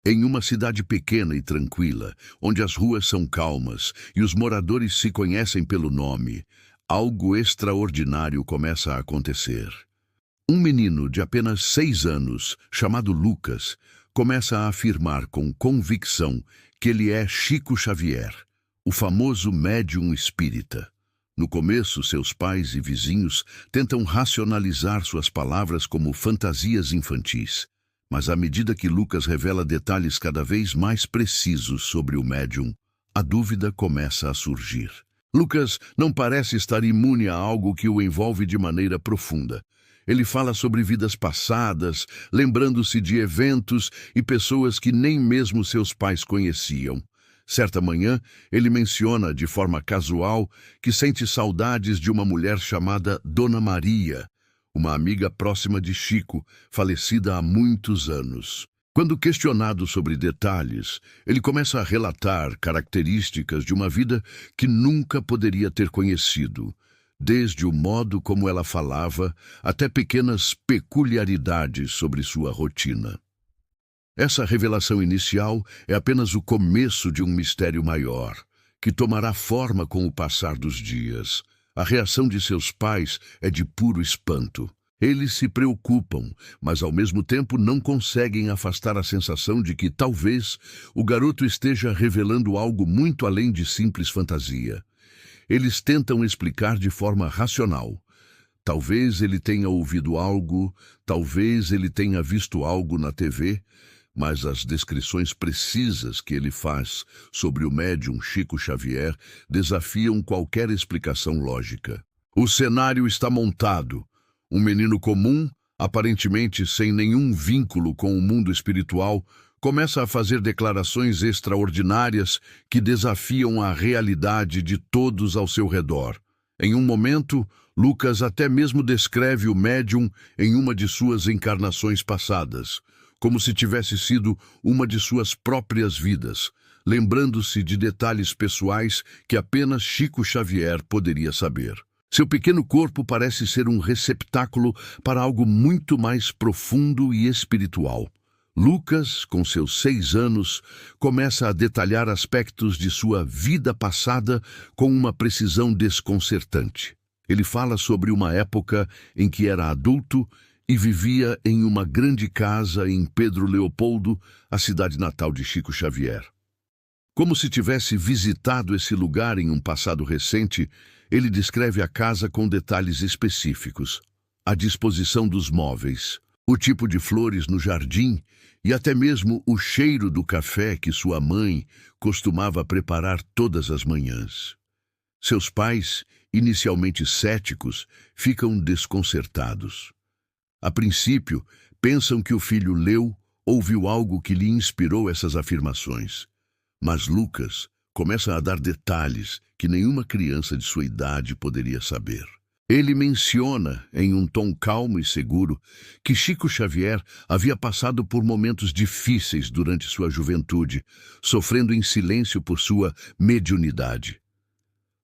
Em uma cidade pequena e tranquila, onde as ruas são calmas e os moradores se conhecem pelo nome, algo extraordinário começa a acontecer. Um menino de apenas 6 anos, chamado Lucas, começa a afirmar com convicção que ele é Chico Xavier, o famoso médium espírita. No começo, seus pais e vizinhos tentam racionalizar suas palavras como fantasias infantis. Mas à medida que Lucas revela detalhes cada vez mais precisos sobre o médium, a dúvida começa a surgir. Lucas não parece estar imune a algo que o envolve de maneira profunda. Ele fala sobre vidas passadas, lembrando-se de eventos e pessoas que nem mesmo seus pais conheciam. Certa manhã, ele menciona de forma casual que sente saudades de uma mulher chamada Dona Maria, uma amiga próxima de Chico, falecida há muitos anos. Quando questionado sobre detalhes, ele começa a relatar características de uma vida que nunca poderia ter conhecido, desde o modo como ela falava até pequenas peculiaridades sobre sua rotina. Essa revelação inicial é apenas o começo de um mistério maior, que tomará forma com o passar dos dias. A reação de seus pais é de puro espanto. Eles se preocupam, mas ao mesmo tempo não conseguem afastar a sensação de que talvez o garoto esteja revelando algo muito além de simples fantasia. Eles tentam explicar de forma racional. Talvez ele tenha ouvido algo, talvez ele tenha visto algo na TV, mas as descrições precisas que ele faz sobre o médium Chico Xavier desafiam qualquer explicação lógica. O cenário está montado. Um menino comum, aparentemente sem nenhum vínculo com o mundo espiritual, começa a fazer declarações extraordinárias que desafiam a realidade de todos ao seu redor. Em um momento, Lucas até mesmo descreve o médium em uma de suas encarnações passadas, como se tivesse sido uma de suas próprias vidas, lembrando-se de detalhes pessoais que apenas Chico Xavier poderia saber. Seu pequeno corpo parece ser um receptáculo para algo muito mais profundo e espiritual. Lucas, com seus 6 anos, começa a detalhar aspectos de sua vida passada com uma precisão desconcertante. Ele fala sobre uma época em que era adulto e vivia em uma grande casa em Pedro Leopoldo, a cidade natal de Chico Xavier. Como se tivesse visitado esse lugar em um passado recente, ele descreve a casa com detalhes específicos: a disposição dos móveis, o tipo de flores no jardim e até mesmo o cheiro do café que sua mãe costumava preparar todas as manhãs. Seus pais, inicialmente céticos, ficam desconcertados. A princípio, pensam que o filho leu ou viu algo que lhe inspirou essas afirmações. Mas Lucas começa a dar detalhes que nenhuma criança de sua idade poderia saber. Ele menciona, em um tom calmo e seguro, que Chico Xavier havia passado por momentos difíceis durante sua juventude, sofrendo em silêncio por sua mediunidade.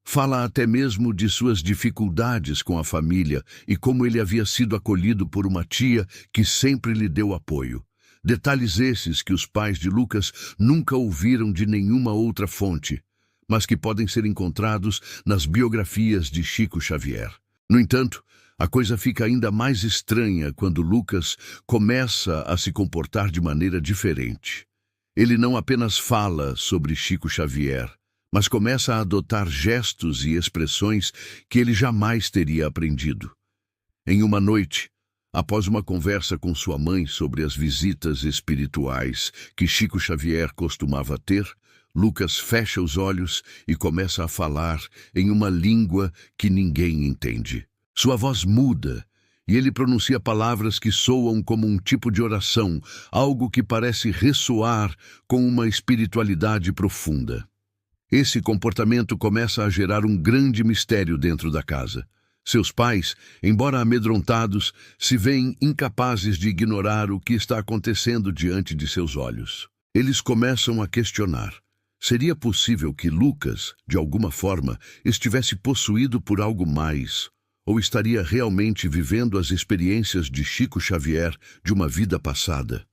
Fala até mesmo de suas dificuldades com a família e como ele havia sido acolhido por uma tia que sempre lhe deu apoio. Detalhes esses que os pais de Lucas nunca ouviram de nenhuma outra fonte, mas que podem ser encontrados nas biografias de Chico Xavier. No entanto, a coisa fica ainda mais estranha quando Lucas começa a se comportar de maneira diferente. Ele não apenas fala sobre Chico Xavier, mas começa a adotar gestos e expressões que ele jamais teria aprendido. Em uma noite, após uma conversa com sua mãe sobre as visitas espirituais que Chico Xavier costumava ter, Lucas fecha os olhos e começa a falar em uma língua que ninguém entende. Sua voz muda e ele pronuncia palavras que soam como um tipo de oração, algo que parece ressoar com uma espiritualidade profunda. Esse comportamento começa a gerar um grande mistério dentro da casa. Seus pais, embora amedrontados, se veem incapazes de ignorar o que está acontecendo diante de seus olhos. Eles começam a questionar: seria possível que Lucas, de alguma forma, estivesse possuído por algo mais, ou estaria realmente vivendo as experiências de Chico Xavier de uma vida passada?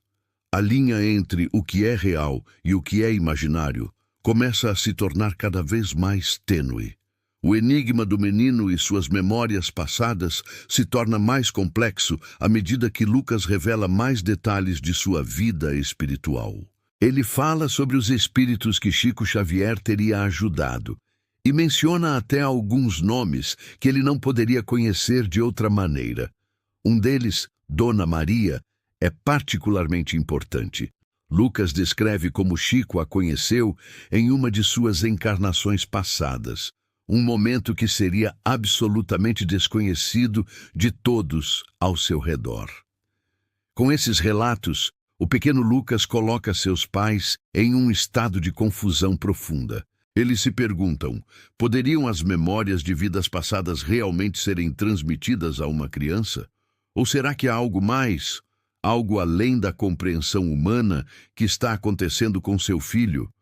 A linha entre o que é real e o que é imaginário começa a se tornar cada vez mais tênue. O enigma do menino e suas memórias passadas se torna mais complexo à medida que Lucas revela mais detalhes de sua vida espiritual. Ele fala sobre os espíritos que Chico Xavier teria ajudado e menciona até alguns nomes que ele não poderia conhecer de outra maneira. Um deles, Dona Maria, é particularmente importante. Lucas descreve como Chico a conheceu em uma de suas encarnações passadas, um momento que seria absolutamente desconhecido de todos ao seu redor. Com esses relatos, o pequeno Lucas coloca seus pais em um estado de confusão profunda. Eles se perguntam: poderiam as memórias de vidas passadas realmente serem transmitidas a uma criança? Ou será que há algo mais, algo além da compreensão humana que está acontecendo com seu filho?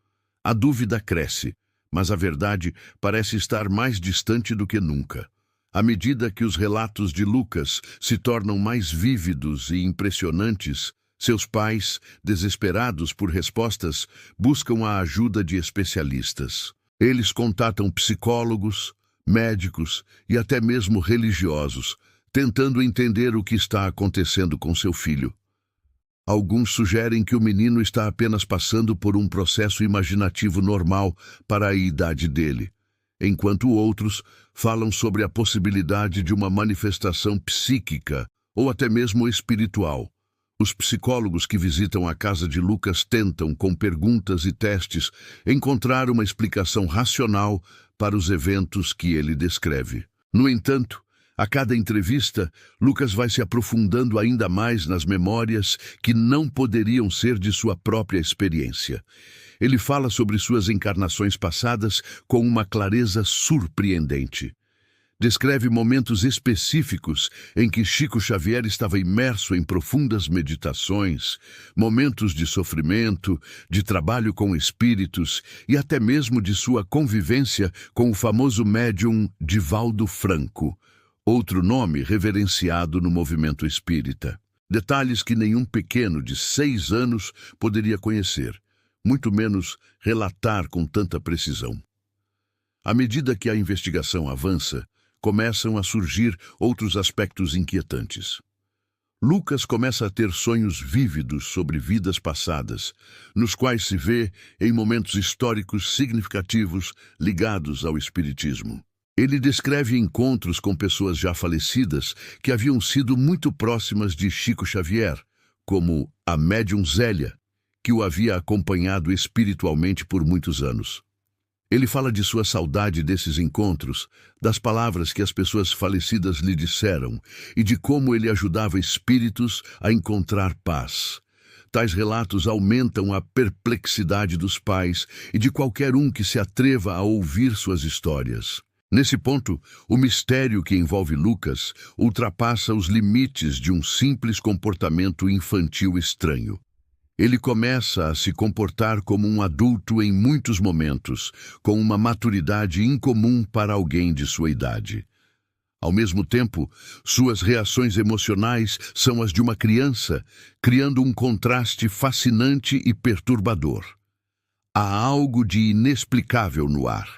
A dúvida cresce, mas a verdade parece estar mais distante do que nunca. À medida que os relatos de Lucas se tornam mais vívidos e impressionantes, seus pais, desesperados por respostas, buscam a ajuda de especialistas. Eles contatam psicólogos, médicos e até mesmo religiosos, tentando entender o que está acontecendo com seu filho. Alguns sugerem que o menino está apenas passando por um processo imaginativo normal para a idade dele, enquanto outros falam sobre a possibilidade de uma manifestação psíquica ou até mesmo espiritual. Os psicólogos que visitam a casa de Lucas tentam, com perguntas e testes, encontrar uma explicação racional para os eventos que ele descreve. No entanto, a cada entrevista, Lucas vai se aprofundando ainda mais nas memórias que não poderiam ser de sua própria experiência. Ele fala sobre suas encarnações passadas com uma clareza surpreendente. Descreve momentos específicos em que Chico Xavier estava imerso em profundas meditações, momentos de sofrimento, de trabalho com espíritos e até mesmo de sua convivência com o famoso médium Divaldo Franco, outro nome reverenciado no movimento espírita. Detalhes que nenhum pequeno de 6 anos poderia conhecer, muito menos relatar com tanta precisão. À medida que a investigação avança, começam a surgir outros aspectos inquietantes. Lucas começa a ter sonhos vívidos sobre vidas passadas, nos quais se vê em momentos históricos significativos ligados ao espiritismo. Ele descreve encontros com pessoas já falecidas que haviam sido muito próximas de Chico Xavier, como a médium Zélia, que o havia acompanhado espiritualmente por muitos anos. Ele fala de sua saudade desses encontros, das palavras que as pessoas falecidas lhe disseram e de como ele ajudava espíritos a encontrar paz. Tais relatos aumentam a perplexidade dos pais e de qualquer um que se atreva a ouvir suas histórias. Nesse ponto, o mistério que envolve Lucas ultrapassa os limites de um simples comportamento infantil estranho. Ele começa a se comportar como um adulto em muitos momentos, com uma maturidade incomum para alguém de sua idade. Ao mesmo tempo, suas reações emocionais são as de uma criança, criando um contraste fascinante e perturbador. Há algo de inexplicável no ar,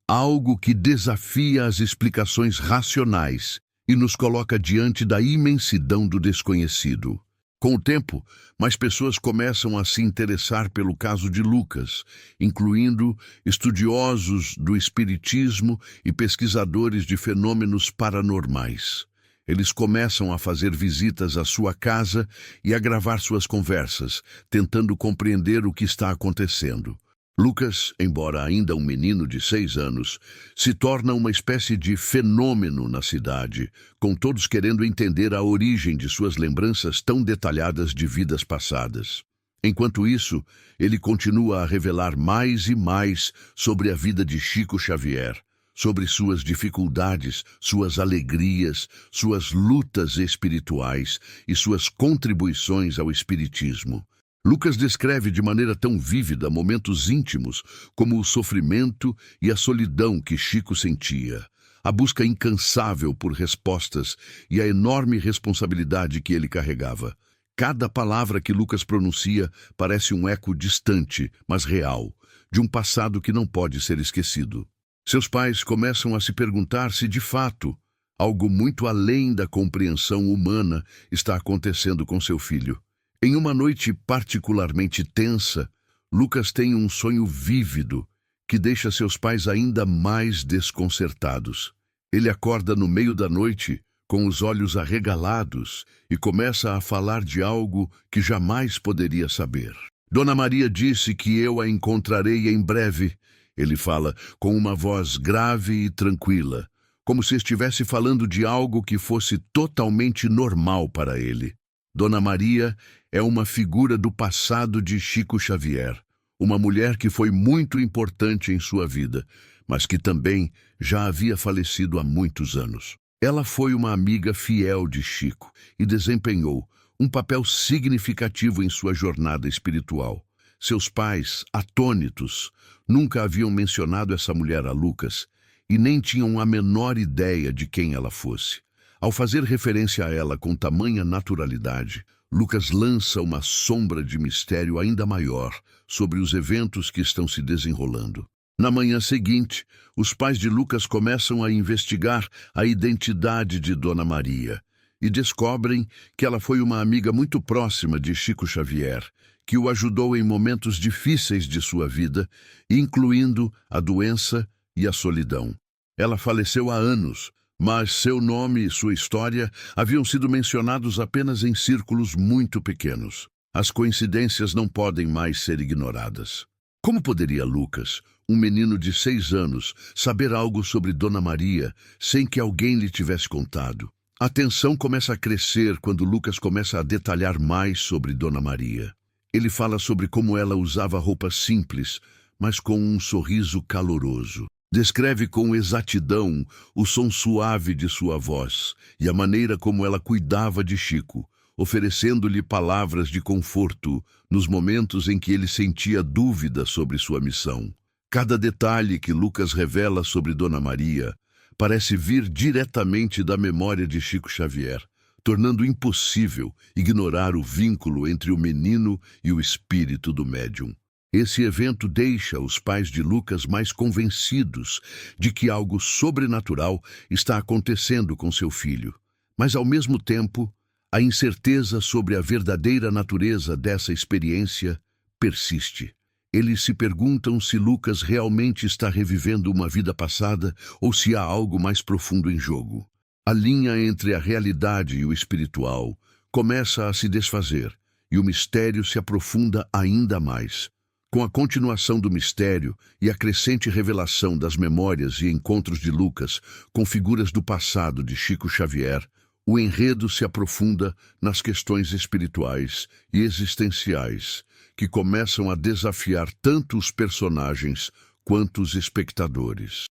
algo que desafia as explicações racionais e nos coloca diante da imensidão do desconhecido. Com o tempo, mais pessoas começam a se interessar pelo caso de Lucas, incluindo estudiosos do espiritismo e pesquisadores de fenômenos paranormais. Eles começam a fazer visitas à sua casa e a gravar suas conversas, tentando compreender o que está acontecendo. Lucas, embora ainda um menino de 6 anos, se torna uma espécie de fenômeno na cidade, com todos querendo entender a origem de suas lembranças tão detalhadas de vidas passadas. Enquanto isso, ele continua a revelar mais e mais sobre a vida de Chico Xavier, sobre suas dificuldades, suas alegrias, suas lutas espirituais e suas contribuições ao espiritismo. Lucas descreve de maneira tão vívida momentos íntimos como o sofrimento e a solidão que Chico sentia, a busca incansável por respostas e a enorme responsabilidade que ele carregava. Cada palavra que Lucas pronuncia parece um eco distante, mas real, de um passado que não pode ser esquecido. Seus pais começam a se perguntar se, de fato, algo muito além da compreensão humana está acontecendo com seu filho. Em uma noite particularmente tensa, Lucas tem um sonho vívido que deixa seus pais ainda mais desconcertados. Ele acorda no meio da noite, com os olhos arregalados, e começa a falar de algo que jamais poderia saber. Dona Maria disse que eu a encontrarei em breve, ele fala com uma voz grave e tranquila, como se estivesse falando de algo que fosse totalmente normal para ele. Dona Maria é uma figura do passado de Chico Xavier, uma mulher que foi muito importante em sua vida, mas que também já havia falecido há muitos anos. Ela foi uma amiga fiel de Chico e desempenhou um papel significativo em sua jornada espiritual. Seus pais, atônitos, nunca haviam mencionado essa mulher a Lucas e nem tinham a menor ideia de quem ela fosse. Ao fazer referência a ela com tamanha naturalidade, Lucas lança uma sombra de mistério ainda maior sobre os eventos que estão se desenrolando. Na manhã seguinte, os pais de Lucas começam a investigar a identidade de Dona Maria e descobrem que ela foi uma amiga muito próxima de Chico Xavier, que o ajudou em momentos difíceis de sua vida, incluindo a doença e a solidão. Ela faleceu há anos, mas seu nome e sua história haviam sido mencionados apenas em círculos muito pequenos. As coincidências não podem mais ser ignoradas. Como poderia Lucas, um menino de 6 anos, saber algo sobre Dona Maria sem que alguém lhe tivesse contado? A tensão começa a crescer quando Lucas começa a detalhar mais sobre Dona Maria. Ele fala sobre como ela usava roupas simples, mas com um sorriso caloroso. Descreve com exatidão o som suave de sua voz e a maneira como ela cuidava de Chico, oferecendo-lhe palavras de conforto nos momentos em que ele sentia dúvida sobre sua missão. Cada detalhe que Lucas revela sobre Dona Maria parece vir diretamente da memória de Chico Xavier, tornando impossível ignorar o vínculo entre o menino e o espírito do médium. Esse evento deixa os pais de Lucas mais convencidos de que algo sobrenatural está acontecendo com seu filho. Mas, ao mesmo tempo, a incerteza sobre a verdadeira natureza dessa experiência persiste. Eles se perguntam se Lucas realmente está revivendo uma vida passada ou se há algo mais profundo em jogo. A linha entre a realidade e o espiritual começa a se desfazer e o mistério se aprofunda ainda mais. Com a continuação do mistério e a crescente revelação das memórias e encontros de Lucas com figuras do passado de Chico Xavier, o enredo se aprofunda nas questões espirituais e existenciais, que começam a desafiar tanto os personagens quanto os espectadores.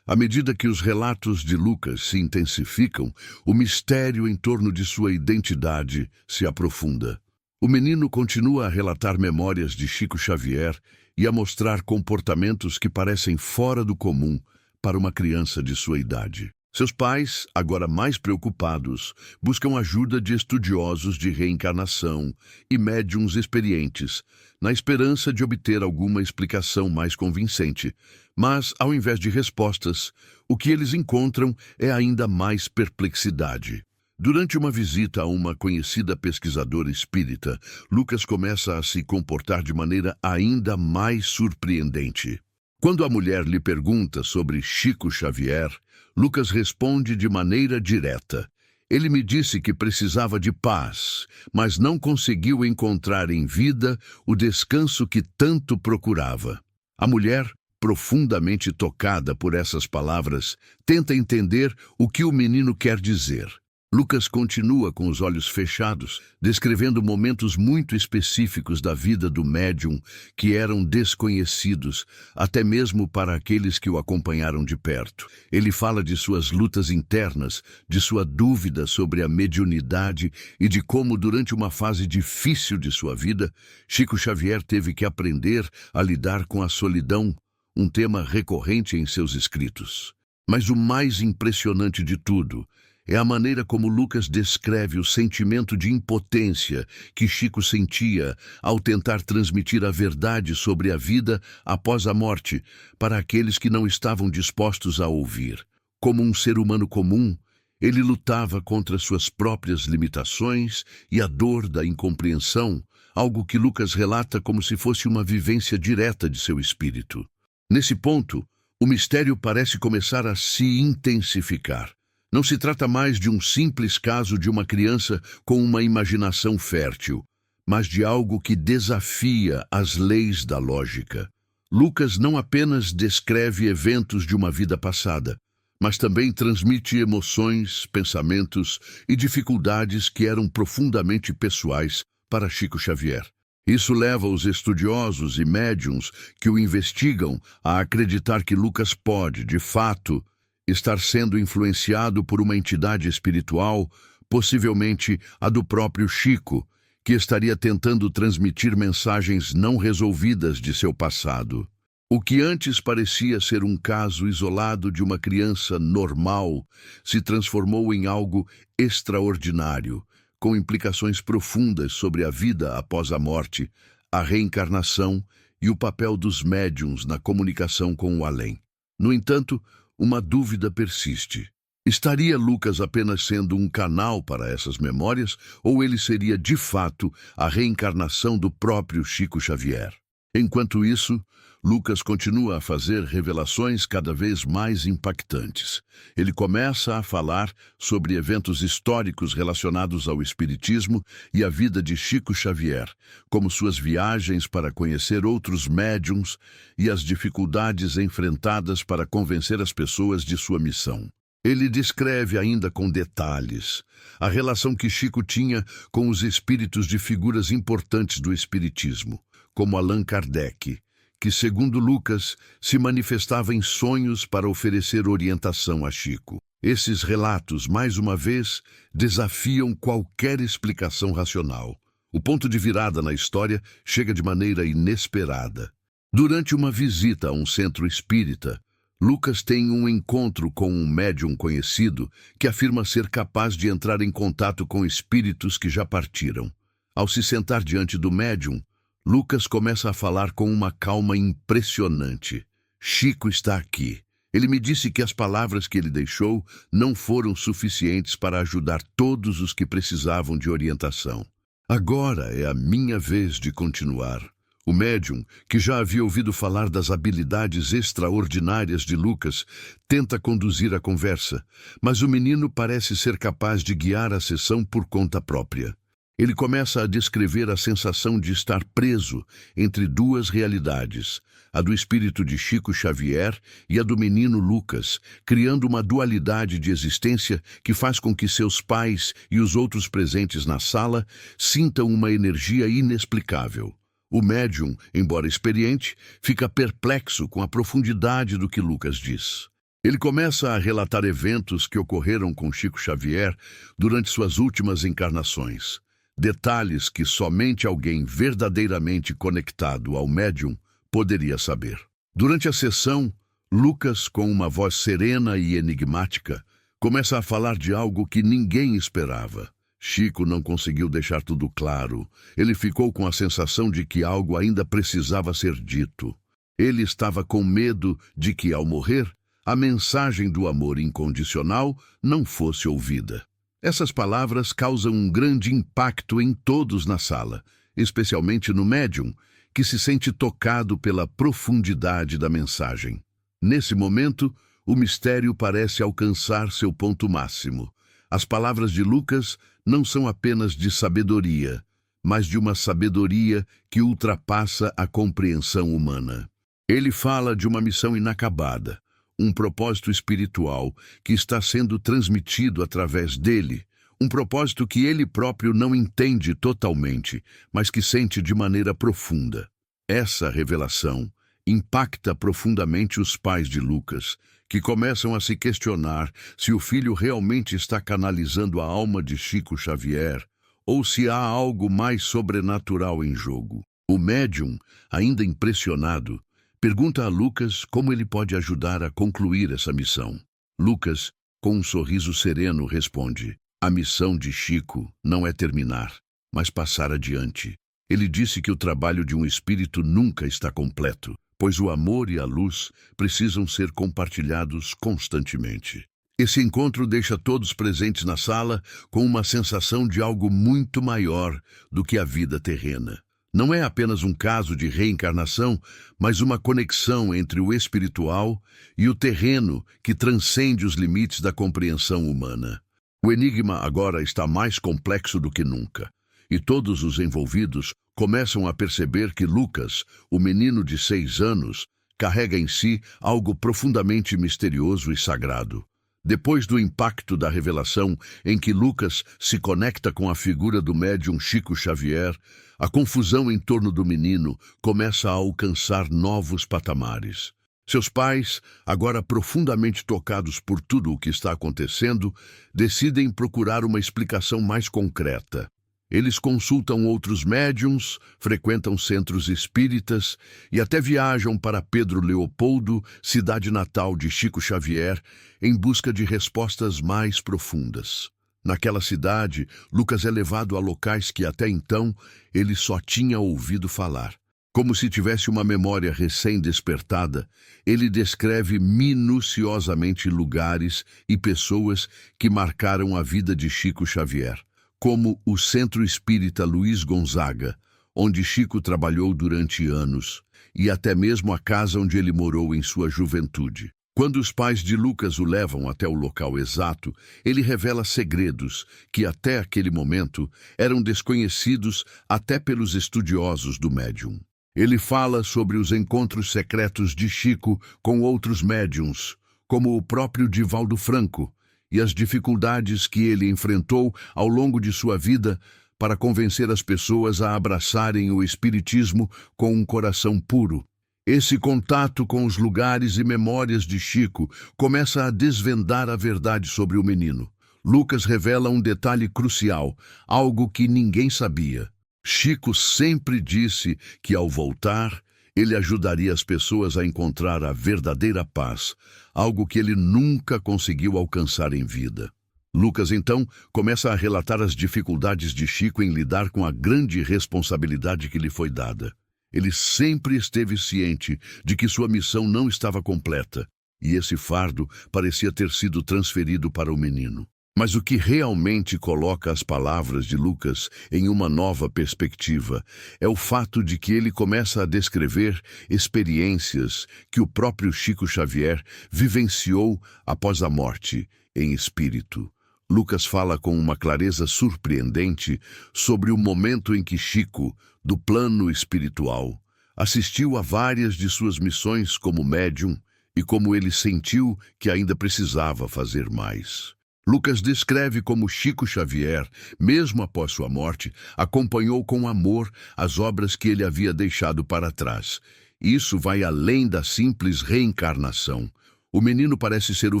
À medida que os relatos de Lucas se intensificam, o mistério em torno de sua identidade se aprofunda. O menino continua a relatar memórias de Chico Xavier e a mostrar comportamentos que parecem fora do comum para uma criança de sua idade. Seus pais, agora mais preocupados, buscam ajuda de estudiosos de reencarnação e médiuns experientes, na esperança de obter alguma explicação mais convincente. Mas, ao invés de respostas, o que eles encontram é ainda mais perplexidade. Durante uma visita a uma conhecida pesquisadora espírita, Lucas começa a se comportar de maneira ainda mais surpreendente. Quando a mulher lhe pergunta sobre Chico Xavier, Lucas responde de maneira direta. Ele me disse que precisava de paz, mas não conseguiu encontrar em vida o descanso que tanto procurava. A mulher, profundamente tocada por essas palavras, tenta entender o que o menino quer dizer. Lucas continua com os olhos fechados, descrevendo momentos muito específicos da vida do médium que eram desconhecidos, até mesmo para aqueles que o acompanharam de perto. Ele fala de suas lutas internas, de sua dúvida sobre a mediunidade e de como, durante uma fase difícil de sua vida, Chico Xavier teve que aprender a lidar com a solidão, um tema recorrente em seus escritos. Mas o mais impressionante de tudo É a maneira como Lucas descreve o sentimento de impotência que Chico sentia ao tentar transmitir a verdade sobre a vida após a morte para aqueles que não estavam dispostos a ouvir. Como um ser humano comum, ele lutava contra suas próprias limitações e a dor da incompreensão, algo que Lucas relata como se fosse uma vivência direta de seu espírito. Nesse ponto, o mistério parece começar a se intensificar. Não se trata mais de um simples caso de uma criança com uma imaginação fértil, mas de algo que desafia as leis da lógica. Lucas não apenas descreve eventos de uma vida passada, mas também transmite emoções, pensamentos e dificuldades que eram profundamente pessoais para Chico Xavier. Isso leva os estudiosos e médiuns que o investigam a acreditar que Lucas pode, de fato, estar sendo influenciado por uma entidade espiritual, possivelmente a do próprio Chico, que estaria tentando transmitir mensagens não resolvidas de seu passado. O que antes parecia ser um caso isolado de uma criança normal se transformou em algo extraordinário, com implicações profundas sobre a vida após a morte, a reencarnação e o papel dos médiuns na comunicação com o além. No entanto, uma dúvida persiste. Estaria Lucas apenas sendo um canal para essas memórias, ou ele seria, de fato, a reencarnação do próprio Chico Xavier? Enquanto isso, Lucas continua a fazer revelações cada vez mais impactantes. Ele começa a falar sobre eventos históricos relacionados ao Espiritismo e à vida de Chico Xavier, como suas viagens para conhecer outros médiuns e as dificuldades enfrentadas para convencer as pessoas de sua missão. Ele descreve ainda com detalhes a relação que Chico tinha com os espíritos de figuras importantes do Espiritismo, como Allan Kardec, que, segundo Lucas, se manifestava em sonhos para oferecer orientação a Chico. Esses relatos, mais uma vez, desafiam qualquer explicação racional. O ponto de virada na história chega de maneira inesperada. Durante uma visita a um centro espírita, Lucas tem um encontro com um médium conhecido que afirma ser capaz de entrar em contato com espíritos que já partiram. Ao se sentar diante do médium, Lucas começa a falar com uma calma impressionante. Chico está aqui. Ele me disse que as palavras que ele deixou não foram suficientes para ajudar todos os que precisavam de orientação. Agora é a minha vez de continuar. O médium, que já havia ouvido falar das habilidades extraordinárias de Lucas, tenta conduzir a conversa, mas o menino parece ser capaz de guiar a sessão por conta própria. Ele começa a descrever a sensação de estar preso entre duas realidades, a do espírito de Chico Xavier e a do menino Lucas, criando uma dualidade de existência que faz com que seus pais e os outros presentes na sala sintam uma energia inexplicável. O médium, embora experiente, fica perplexo com a profundidade do que Lucas diz. Ele começa a relatar eventos que ocorreram com Chico Xavier durante suas últimas encarnações. Detalhes que somente alguém verdadeiramente conectado ao médium poderia saber. Durante a sessão, Lucas, com uma voz serena e enigmática, começa a falar de algo que ninguém esperava. Chico não conseguiu deixar tudo claro. Ele ficou com a sensação de que algo ainda precisava ser dito. Ele estava com medo de que, ao morrer, a mensagem do amor incondicional não fosse ouvida. Essas palavras causam um grande impacto em todos na sala, especialmente no médium, que se sente tocado pela profundidade da mensagem. Nesse momento, o mistério parece alcançar seu ponto máximo. As palavras de Lucas não são apenas de sabedoria, mas de uma sabedoria que ultrapassa a compreensão humana. Ele fala de uma missão inacabada, um propósito espiritual que está sendo transmitido através dele, um propósito que ele próprio não entende totalmente, mas que sente de maneira profunda. Essa revelação impacta profundamente os pais de Lucas, que começam a se questionar se o filho realmente está canalizando a alma de Chico Xavier ou se há algo mais sobrenatural em jogo. O médium, ainda impressionado, pergunta a Lucas como ele pode ajudar a concluir essa missão. Lucas, com um sorriso sereno, responde: a missão de Chico não é terminar, mas passar adiante. Ele disse que o trabalho de um espírito nunca está completo, pois o amor e a luz precisam ser compartilhados constantemente. Esse encontro deixa todos presentes na sala com uma sensação de algo muito maior do que a vida terrena. Não é apenas um caso de reencarnação, mas uma conexão entre o espiritual e o terreno que transcende os limites da compreensão humana. O enigma agora está mais complexo do que nunca, e todos os envolvidos começam a perceber que Lucas, o menino de 6 anos, carrega em si algo profundamente misterioso e sagrado. Depois do impacto da revelação em que Lucas se conecta com a figura do médium Chico Xavier, a confusão em torno do menino começa a alcançar novos patamares. Seus pais, agora profundamente tocados por tudo o que está acontecendo, decidem procurar uma explicação mais concreta. Eles consultam outros médiuns, frequentam centros espíritas e até viajam para Pedro Leopoldo, cidade natal de Chico Xavier, em busca de respostas mais profundas. Naquela cidade, Lucas é levado a locais que até então ele só tinha ouvido falar. Como se tivesse uma memória recém-despertada, ele descreve minuciosamente lugares e pessoas que marcaram a vida de Chico Xavier, como o Centro Espírita Luiz Gonzaga, onde Chico trabalhou durante anos, e até mesmo a casa onde ele morou em sua juventude. Quando os pais de Lucas o levam até o local exato, ele revela segredos que até aquele momento eram desconhecidos até pelos estudiosos do médium. Ele fala sobre os encontros secretos de Chico com outros médiuns, como o próprio Divaldo Franco, e as dificuldades que ele enfrentou ao longo de sua vida para convencer as pessoas a abraçarem o espiritismo com um coração puro. Esse contato com os lugares e memórias de Chico começa a desvendar a verdade sobre o menino. Lucas revela um detalhe crucial, algo que ninguém sabia. Chico sempre disse que, ao voltar, ele ajudaria as pessoas a encontrar a verdadeira paz, algo que ele nunca conseguiu alcançar em vida. Lucas, então, começa a relatar as dificuldades de Chico em lidar com a grande responsabilidade que lhe foi dada. Ele sempre esteve ciente de que sua missão não estava completa, e esse fardo parecia ter sido transferido para o menino. Mas o que realmente coloca as palavras de Lucas em uma nova perspectiva é o fato de que ele começa a descrever experiências que o próprio Chico Xavier vivenciou após a morte, em espírito. Lucas fala com uma clareza surpreendente sobre o momento em que Chico, do plano espiritual, assistiu a várias de suas missões como médium e como ele sentiu que ainda precisava fazer mais. Lucas descreve como Chico Xavier, mesmo após sua morte, acompanhou com amor as obras que ele havia deixado para trás. Isso vai além da simples reencarnação. O menino parece ser o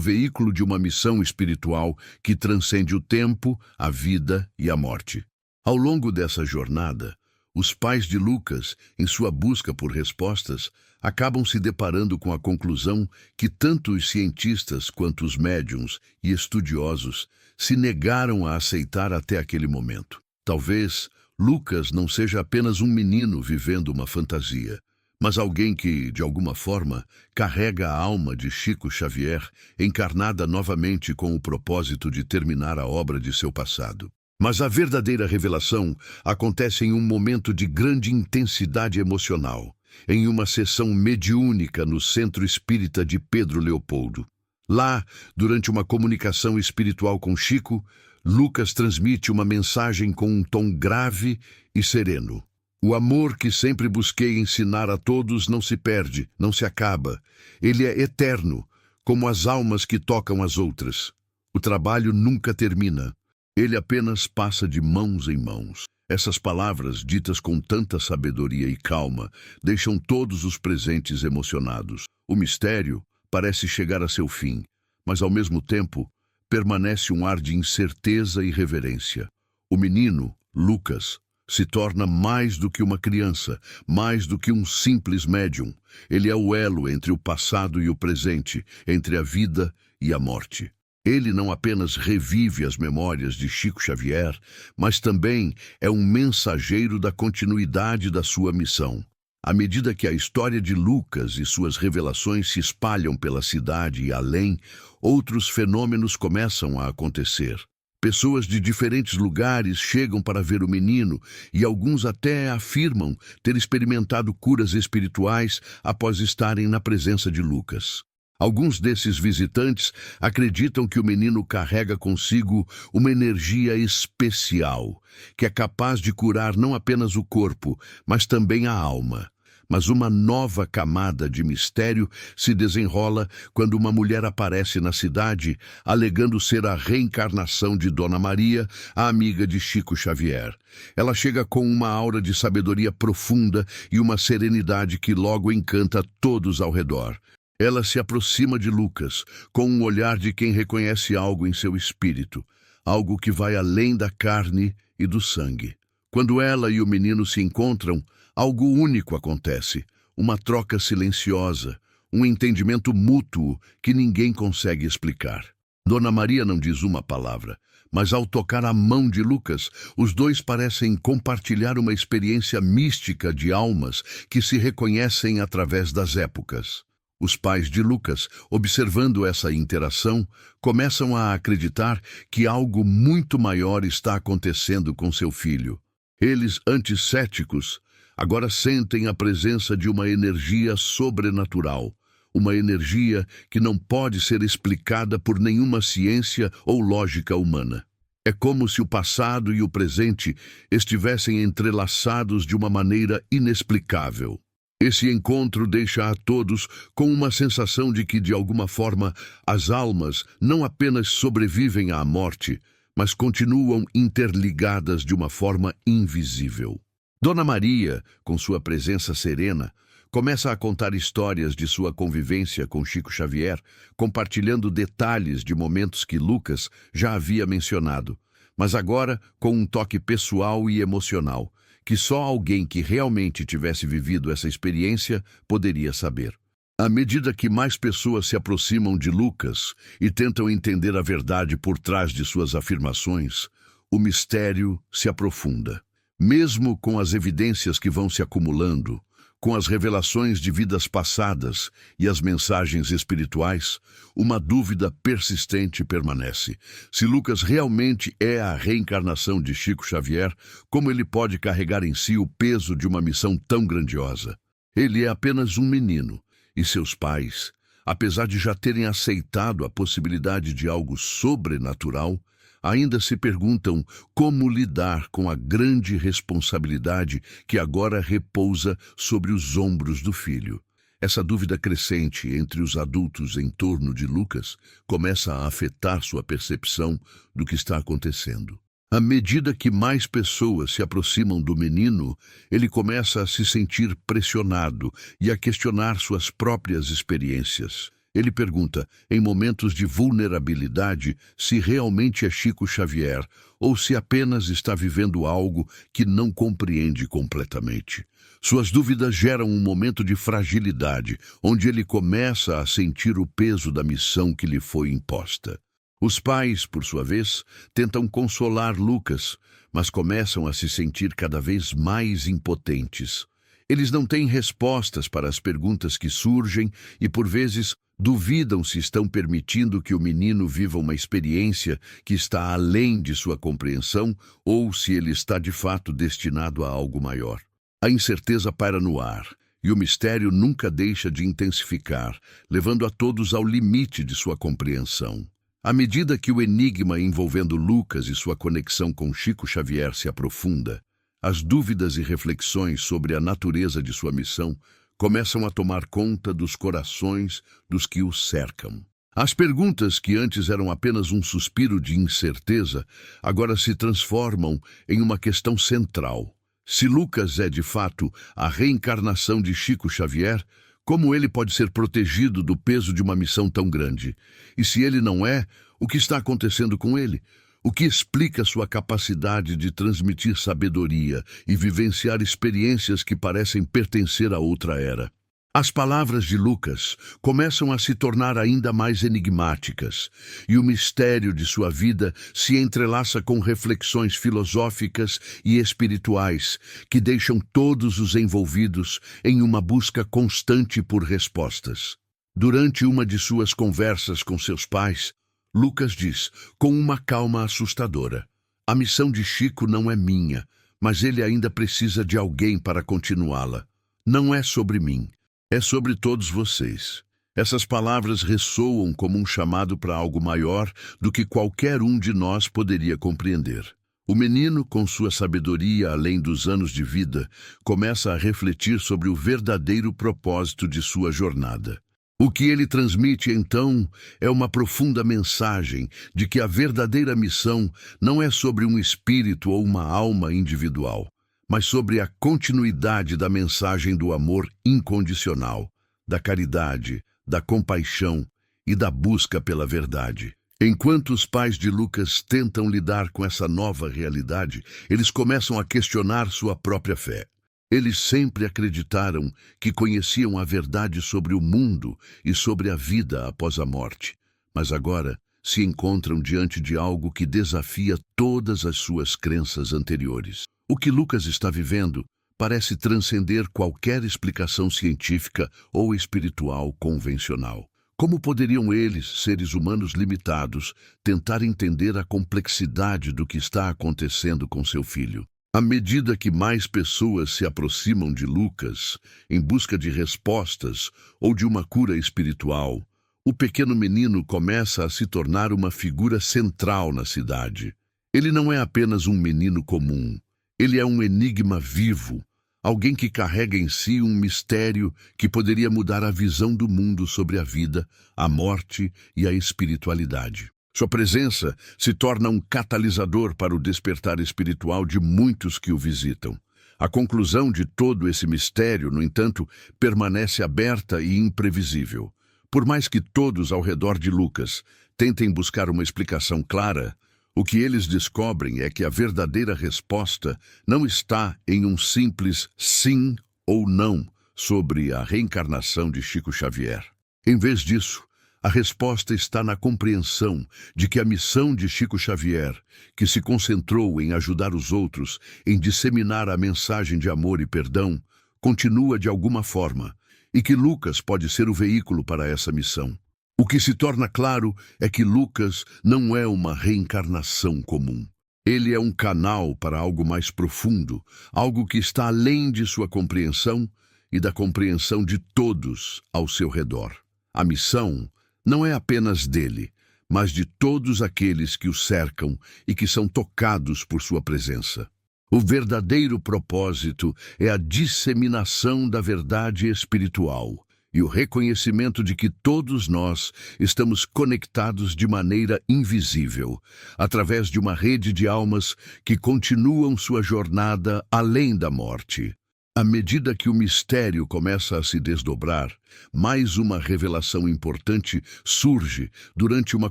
veículo de uma missão espiritual que transcende o tempo, a vida e a morte. Ao longo dessa jornada, os pais de Lucas, em sua busca por respostas, acabam se deparando com a conclusão que tanto os cientistas quanto os médiuns e estudiosos se negaram a aceitar até aquele momento. Talvez Lucas não seja apenas um menino vivendo uma fantasia, mas alguém que, de alguma forma, carrega a alma de Chico Xavier, encarnada novamente com o propósito de terminar a obra de seu passado. Mas a verdadeira revelação acontece em um momento de grande intensidade emocional, em uma sessão mediúnica no Centro Espírita de Pedro Leopoldo. Lá, durante uma comunicação espiritual com Chico, Lucas transmite uma mensagem com um tom grave e sereno. O amor que sempre busquei ensinar a todos não se perde, não se acaba. Ele é eterno, como as almas que tocam as outras. O trabalho nunca termina. Ele apenas passa de mãos em mãos. Essas palavras, ditas com tanta sabedoria e calma, deixam todos os presentes emocionados. O mistério parece chegar a seu fim, mas ao mesmo tempo permanece um ar de incerteza e reverência. O menino, Lucas, se torna mais do que uma criança, mais do que um simples médium. Ele é o elo entre o passado e o presente, entre a vida e a morte. Ele não apenas revive as memórias de Chico Xavier, mas também é um mensageiro da continuidade da sua missão. À medida que a história de Lucas e suas revelações se espalham pela cidade e além, outros fenômenos começam a acontecer. Pessoas de diferentes lugares chegam para ver o menino e alguns até afirmam ter experimentado curas espirituais após estarem na presença de Lucas. Alguns desses visitantes acreditam que o menino carrega consigo uma energia especial, que é capaz de curar não apenas o corpo, mas também a alma. Mas uma nova camada de mistério se desenrola quando uma mulher aparece na cidade, alegando ser a reencarnação de Dona Maria, a amiga de Chico Xavier. Ela chega com uma aura de sabedoria profunda e uma serenidade que logo encanta todos ao redor. Ela se aproxima de Lucas, com um olhar de quem reconhece algo em seu espírito, algo que vai além da carne e do sangue. Quando ela e o menino se encontram, algo único acontece, uma troca silenciosa, um entendimento mútuo que ninguém consegue explicar. Dona Maria não diz uma palavra, mas ao tocar a mão de Lucas, os dois parecem compartilhar uma experiência mística de almas que se reconhecem através das épocas. Os pais de Lucas, observando essa interação, começam a acreditar que algo muito maior está acontecendo com seu filho. Eles, antes céticos, agora sentem a presença de uma energia sobrenatural, uma energia que não pode ser explicada por nenhuma ciência ou lógica humana. É como se o passado e o presente estivessem entrelaçados de uma maneira inexplicável. Esse encontro deixa a todos com uma sensação de que, de alguma forma, as almas não apenas sobrevivem à morte, mas continuam interligadas de uma forma invisível. Dona Maria, com sua presença serena, começa a contar histórias de sua convivência com Chico Xavier, compartilhando detalhes de momentos que Lucas já havia mencionado, mas agora com um toque pessoal e emocional, que só alguém que realmente tivesse vivido essa experiência poderia saber. À medida que mais pessoas se aproximam de Lucas e tentam entender a verdade por trás de suas afirmações, o mistério se aprofunda. Mesmo com as evidências que vão se acumulando, com as revelações de vidas passadas e as mensagens espirituais, uma dúvida persistente permanece. Se Lucas realmente é a reencarnação de Chico Xavier, como ele pode carregar em si o peso de uma missão tão grandiosa? Ele é apenas um menino, e seus pais, apesar de já terem aceitado a possibilidade de algo sobrenatural, ainda se perguntam como lidar com a grande responsabilidade que agora repousa sobre os ombros do filho. Essa dúvida crescente entre os adultos em torno de Lucas começa a afetar sua percepção do que está acontecendo. À medida que mais pessoas se aproximam do menino, ele começa a se sentir pressionado e a questionar suas próprias experiências. Ele pergunta, em momentos de vulnerabilidade, se realmente é Chico Xavier ou se apenas está vivendo algo que não compreende completamente. Suas dúvidas geram um momento de fragilidade, onde ele começa a sentir o peso da missão que lhe foi imposta. Os pais, por sua vez, tentam consolar Lucas, mas começam a se sentir cada vez mais impotentes. Eles não têm respostas para as perguntas que surgem e, por vezes, duvidam se estão permitindo que o menino viva uma experiência que está além de sua compreensão ou se ele está de fato destinado a algo maior. A incerteza paira no ar e o mistério nunca deixa de intensificar, levando a todos ao limite de sua compreensão. À medida que o enigma envolvendo Lucas e sua conexão com Chico Xavier se aprofunda, as dúvidas e reflexões sobre a natureza de sua missão começam a tomar conta dos corações dos que o cercam. As perguntas que antes eram apenas um suspiro de incerteza, agora se transformam em uma questão central. Se Lucas é de fato a reencarnação de Chico Xavier, como ele pode ser protegido do peso de uma missão tão grande? E se ele não é, o que está acontecendo com ele? O que explica sua capacidade de transmitir sabedoria e vivenciar experiências que parecem pertencer a outra era? As palavras de Lucas começam a se tornar ainda mais enigmáticas, e o mistério de sua vida se entrelaça com reflexões filosóficas e espirituais que deixam todos os envolvidos em uma busca constante por respostas. Durante uma de suas conversas com seus pais, Lucas diz, com uma calma assustadora: "A missão de Chico não é minha, mas ele ainda precisa de alguém para continuá-la. Não é sobre mim. É sobre todos vocês." Essas palavras ressoam como um chamado para algo maior do que qualquer um de nós poderia compreender. O menino, com sua sabedoria além dos anos de vida, começa a refletir sobre o verdadeiro propósito de sua jornada. O que ele transmite, então, é uma profunda mensagem de que a verdadeira missão não é sobre um espírito ou uma alma individual, mas sobre a continuidade da mensagem do amor incondicional, da caridade, da compaixão e da busca pela verdade. Enquanto os pais de Lucas tentam lidar com essa nova realidade, eles começam a questionar sua própria fé. Eles sempre acreditaram que conheciam a verdade sobre o mundo e sobre a vida após a morte, mas agora se encontram diante de algo que desafia todas as suas crenças anteriores. O que Lucas está vivendo parece transcender qualquer explicação científica ou espiritual convencional. Como poderiam eles, seres humanos limitados, tentar entender a complexidade do que está acontecendo com seu filho? À medida que mais pessoas se aproximam de Lucas, em busca de respostas ou de uma cura espiritual, o pequeno menino começa a se tornar uma figura central na cidade. Ele não é apenas um menino comum. Ele é um enigma vivo, alguém que carrega em si um mistério que poderia mudar a visão do mundo sobre a vida, a morte e a espiritualidade. Sua presença se torna um catalisador para o despertar espiritual de muitos que o visitam. A conclusão de todo esse mistério, no entanto, permanece aberta e imprevisível. Por mais que todos ao redor de Lucas tentem buscar uma explicação clara, o que eles descobrem é que a verdadeira resposta não está em um simples sim ou não sobre a reencarnação de Chico Xavier. Em vez disso, a resposta está na compreensão de que a missão de Chico Xavier, que se concentrou em ajudar os outros, em disseminar a mensagem de amor e perdão, continua de alguma forma, e que Lucas pode ser o veículo para essa missão. O que se torna claro é que Lucas não é uma reencarnação comum. Ele é um canal para algo mais profundo, algo que está além de sua compreensão e da compreensão de todos ao seu redor. A missão não é apenas dele, mas de todos aqueles que o cercam e que são tocados por sua presença. O verdadeiro propósito é a disseminação da verdade espiritual e o reconhecimento de que todos nós estamos conectados de maneira invisível, através de uma rede de almas que continuam sua jornada além da morte. À medida que o mistério começa a se desdobrar, mais uma revelação importante surge durante uma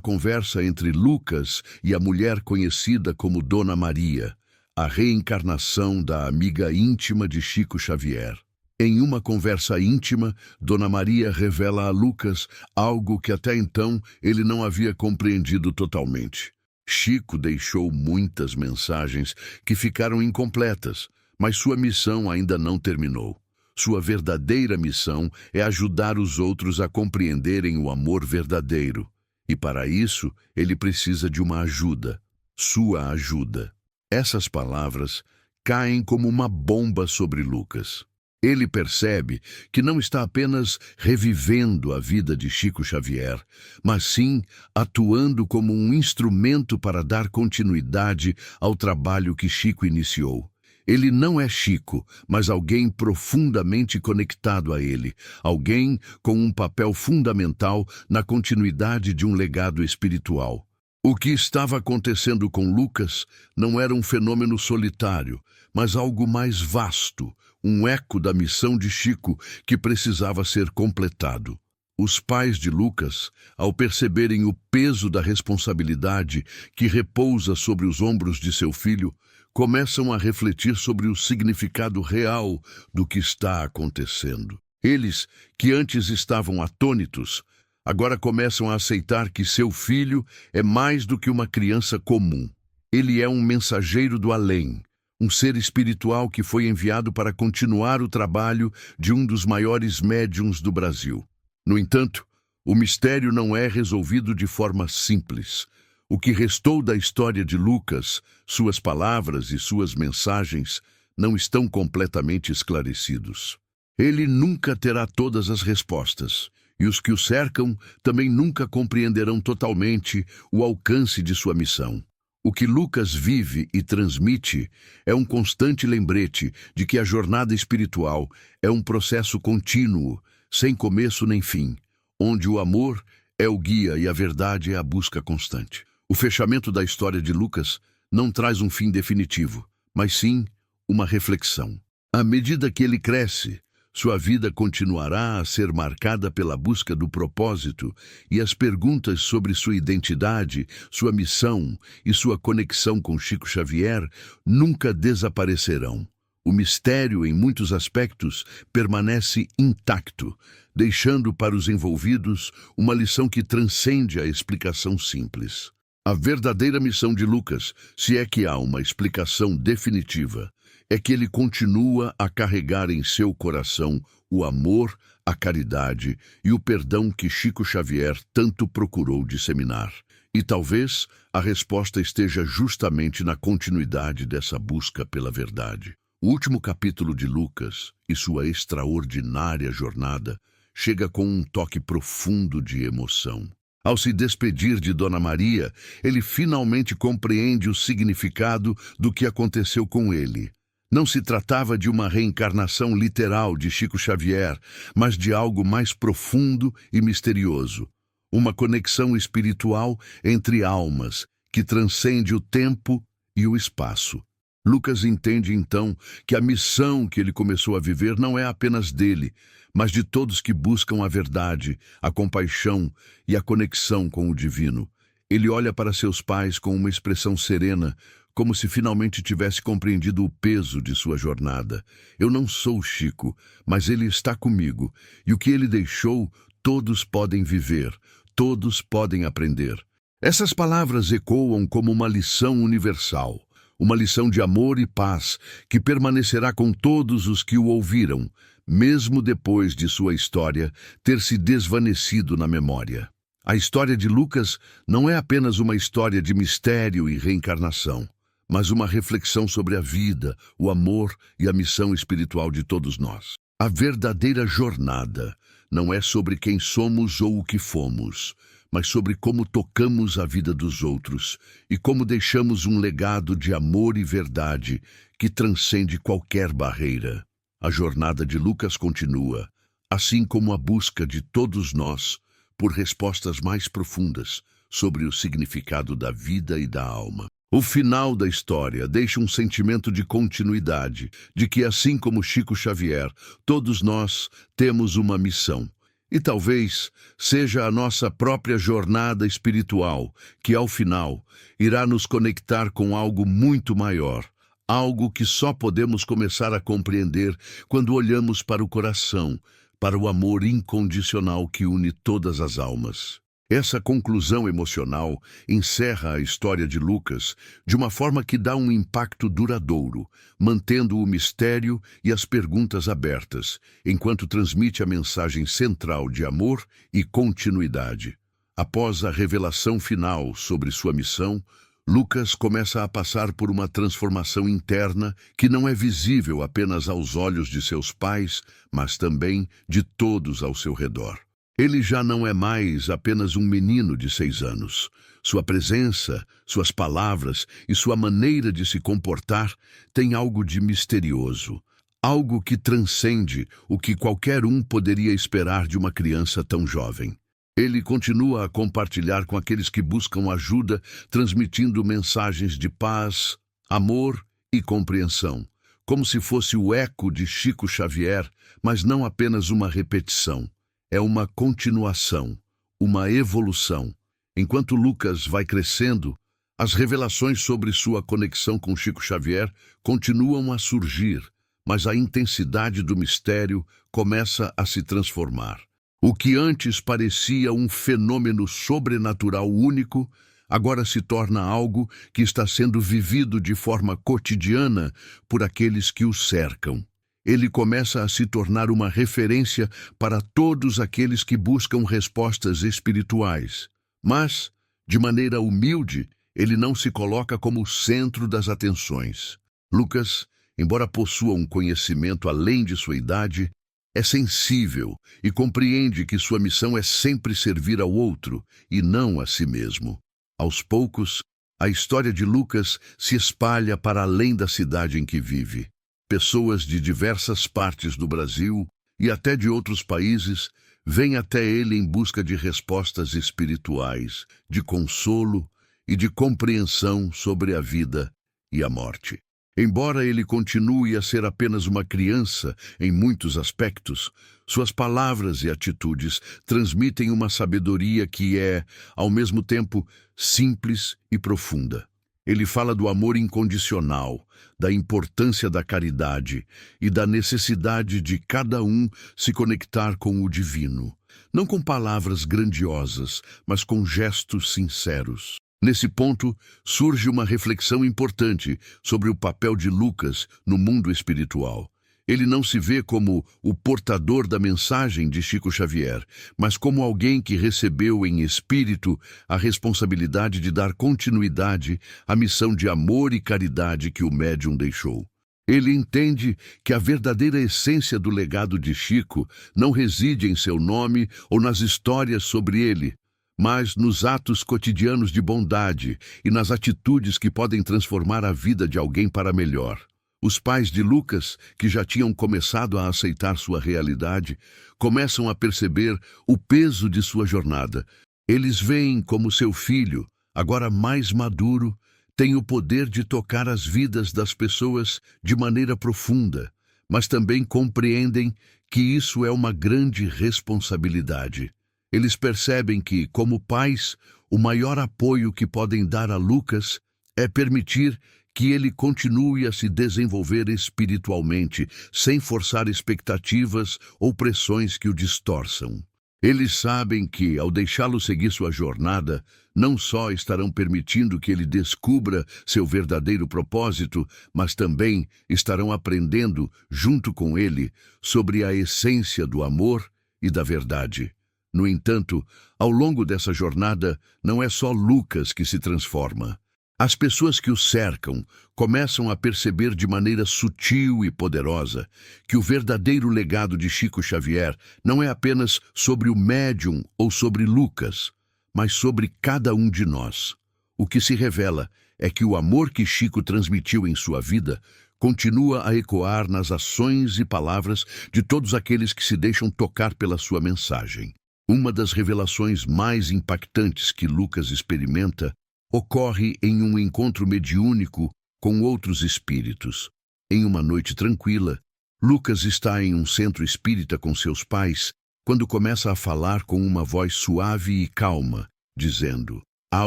conversa entre Lucas e a mulher conhecida como Dona Maria, a reencarnação da amiga íntima de Chico Xavier. Em uma conversa íntima, Dona Maria revela a Lucas algo que até então ele não havia compreendido totalmente. Chico deixou muitas mensagens que ficaram incompletas, mas sua missão ainda não terminou. Sua verdadeira missão é ajudar os outros a compreenderem o amor verdadeiro. E para isso, ele precisa de uma ajuda, sua ajuda. Essas palavras caem como uma bomba sobre Lucas. Ele percebe que não está apenas revivendo a vida de Chico Xavier, mas sim atuando como um instrumento para dar continuidade ao trabalho que Chico iniciou. Ele não é Chico, mas alguém profundamente conectado a ele, alguém com um papel fundamental na continuidade de um legado espiritual. O que estava acontecendo com Lucas não era um fenômeno solitário, mas algo mais vasto, um eco da missão de Chico que precisava ser completado. Os pais de Lucas, ao perceberem o peso da responsabilidade que repousa sobre os ombros de seu filho, começam a refletir sobre o significado real do que está acontecendo. Eles, que antes estavam atônitos, agora começam a aceitar que seu filho é mais do que uma criança comum. Ele é um mensageiro do além, um ser espiritual que foi enviado para continuar o trabalho de um dos maiores médiuns do Brasil. No entanto, o mistério não é resolvido de forma simples. O que restou da história de Lucas, suas palavras e suas mensagens, não estão completamente esclarecidos. Ele nunca terá todas as respostas, e os que o cercam também nunca compreenderão totalmente o alcance de sua missão. O que Lucas vive e transmite é um constante lembrete de que a jornada espiritual é um processo contínuo, sem começo nem fim, onde o amor é o guia e a verdade é a busca constante. O fechamento da história de Lucas não traz um fim definitivo, mas sim uma reflexão. À medida que ele cresce, sua vida continuará a ser marcada pela busca do propósito e as perguntas sobre sua identidade, sua missão e sua conexão com Chico Xavier nunca desaparecerão. O mistério, em muitos aspectos, permanece intacto, deixando para os envolvidos uma lição que transcende a explicação simples. A verdadeira missão de Lucas, se é que há uma explicação definitiva, é que ele continua a carregar em seu coração o amor, a caridade e o perdão que Chico Xavier tanto procurou disseminar. E talvez a resposta esteja justamente na continuidade dessa busca pela verdade. O último capítulo de Lucas e sua extraordinária jornada chega com um toque profundo de emoção. Ao se despedir de Dona Maria, ele finalmente compreende o significado do que aconteceu com ele. Não se tratava de uma reencarnação literal de Chico Xavier, mas de algo mais profundo e misterioso. Uma conexão espiritual entre almas, que transcende o tempo e o espaço. Lucas entende então que a missão que ele começou a viver não é apenas dele, mas de todos que buscam a verdade, a compaixão e a conexão com o divino. Ele olha para seus pais com uma expressão serena, como se finalmente tivesse compreendido o peso de sua jornada. Eu não sou Chico, mas ele está comigo, e o que ele deixou, todos podem viver, todos podem aprender. Essas palavras ecoam como uma lição universal, uma lição de amor e paz que permanecerá com todos os que o ouviram, mesmo depois de sua história ter se desvanecido na memória. A história de Lucas não é apenas uma história de mistério e reencarnação, mas uma reflexão sobre a vida, o amor e a missão espiritual de todos nós. A verdadeira jornada não é sobre quem somos ou o que fomos, mas sobre como tocamos a vida dos outros e como deixamos um legado de amor e verdade que transcende qualquer barreira. A jornada de Lucas continua, assim como a busca de todos nós por respostas mais profundas sobre o significado da vida e da alma. O final da história deixa um sentimento de continuidade, de que, assim como Chico Xavier, todos nós temos uma missão. E talvez seja a nossa própria jornada espiritual que, ao final, irá nos conectar com algo muito maior, algo que só podemos começar a compreender quando olhamos para o coração, para o amor incondicional que une todas as almas. Essa conclusão emocional encerra a história de Lucas de uma forma que dá um impacto duradouro, mantendo o mistério e as perguntas abertas, enquanto transmite a mensagem central de amor e continuidade. Após a revelação final sobre sua missão, Lucas começa a passar por uma transformação interna que não é visível apenas aos olhos de seus pais, mas também de todos ao seu redor. Ele já não é mais apenas um menino de 6 anos. Sua presença, suas palavras e sua maneira de se comportar têm algo de misterioso, algo que transcende o que qualquer um poderia esperar de uma criança tão jovem. Ele continua a compartilhar com aqueles que buscam ajuda, transmitindo mensagens de paz, amor e compreensão, como se fosse o eco de Chico Xavier, mas não apenas uma repetição. É uma continuação, uma evolução. Enquanto Lucas vai crescendo, as revelações sobre sua conexão com Chico Xavier continuam a surgir, mas a intensidade do mistério começa a se transformar. O que antes parecia um fenômeno sobrenatural único, agora se torna algo que está sendo vivido de forma cotidiana por aqueles que o cercam. Ele começa a se tornar uma referência para todos aqueles que buscam respostas espirituais. Mas, de maneira humilde, ele não se coloca como o centro das atenções. Lucas, embora possua um conhecimento além de sua idade, é sensível e compreende que sua missão é sempre servir ao outro e não a si mesmo. Aos poucos, a história de Lucas se espalha para além da cidade em que vive. Pessoas de diversas partes do Brasil e até de outros países vêm até ele em busca de respostas espirituais, de consolo e de compreensão sobre a vida e a morte. Embora ele continue a ser apenas uma criança em muitos aspectos, suas palavras e atitudes transmitem uma sabedoria que é, ao mesmo tempo, simples e profunda. Ele fala do amor incondicional, da importância da caridade e da necessidade de cada um se conectar com o divino, não com palavras grandiosas, mas com gestos sinceros. Nesse ponto, surge uma reflexão importante sobre o papel de Lucas no mundo espiritual. Ele não se vê como o portador da mensagem de Chico Xavier, mas como alguém que recebeu em espírito a responsabilidade de dar continuidade à missão de amor e caridade que o médium deixou. Ele entende que a verdadeira essência do legado de Chico não reside em seu nome ou nas histórias sobre ele, mas nos atos cotidianos de bondade e nas atitudes que podem transformar a vida de alguém para melhor. Os pais de Lucas, que já tinham começado a aceitar sua realidade, começam a perceber o peso de sua jornada. Eles veem como seu filho, agora mais maduro, tem o poder de tocar as vidas das pessoas de maneira profunda, mas também compreendem que isso é uma grande responsabilidade. Eles percebem que, como pais, o maior apoio que podem dar a Lucas é permitir que ele continue a se desenvolver espiritualmente, sem forçar expectativas ou pressões que o distorçam. Eles sabem que, ao deixá-lo seguir sua jornada, não só estarão permitindo que ele descubra seu verdadeiro propósito, mas também estarão aprendendo, junto com ele, sobre a essência do amor e da verdade. No entanto, ao longo dessa jornada, não é só Lucas que se transforma. As pessoas que o cercam começam a perceber de maneira sutil e poderosa que o verdadeiro legado de Chico Xavier não é apenas sobre o médium ou sobre Lucas, mas sobre cada um de nós. O que se revela é que o amor que Chico transmitiu em sua vida continua a ecoar nas ações e palavras de todos aqueles que se deixam tocar pela sua mensagem. Uma das revelações mais impactantes que Lucas experimenta ocorre em um encontro mediúnico com outros espíritos. Em uma noite tranquila, Lucas está em um centro espírita com seus pais quando começa a falar com uma voz suave e calma, dizendo: "Há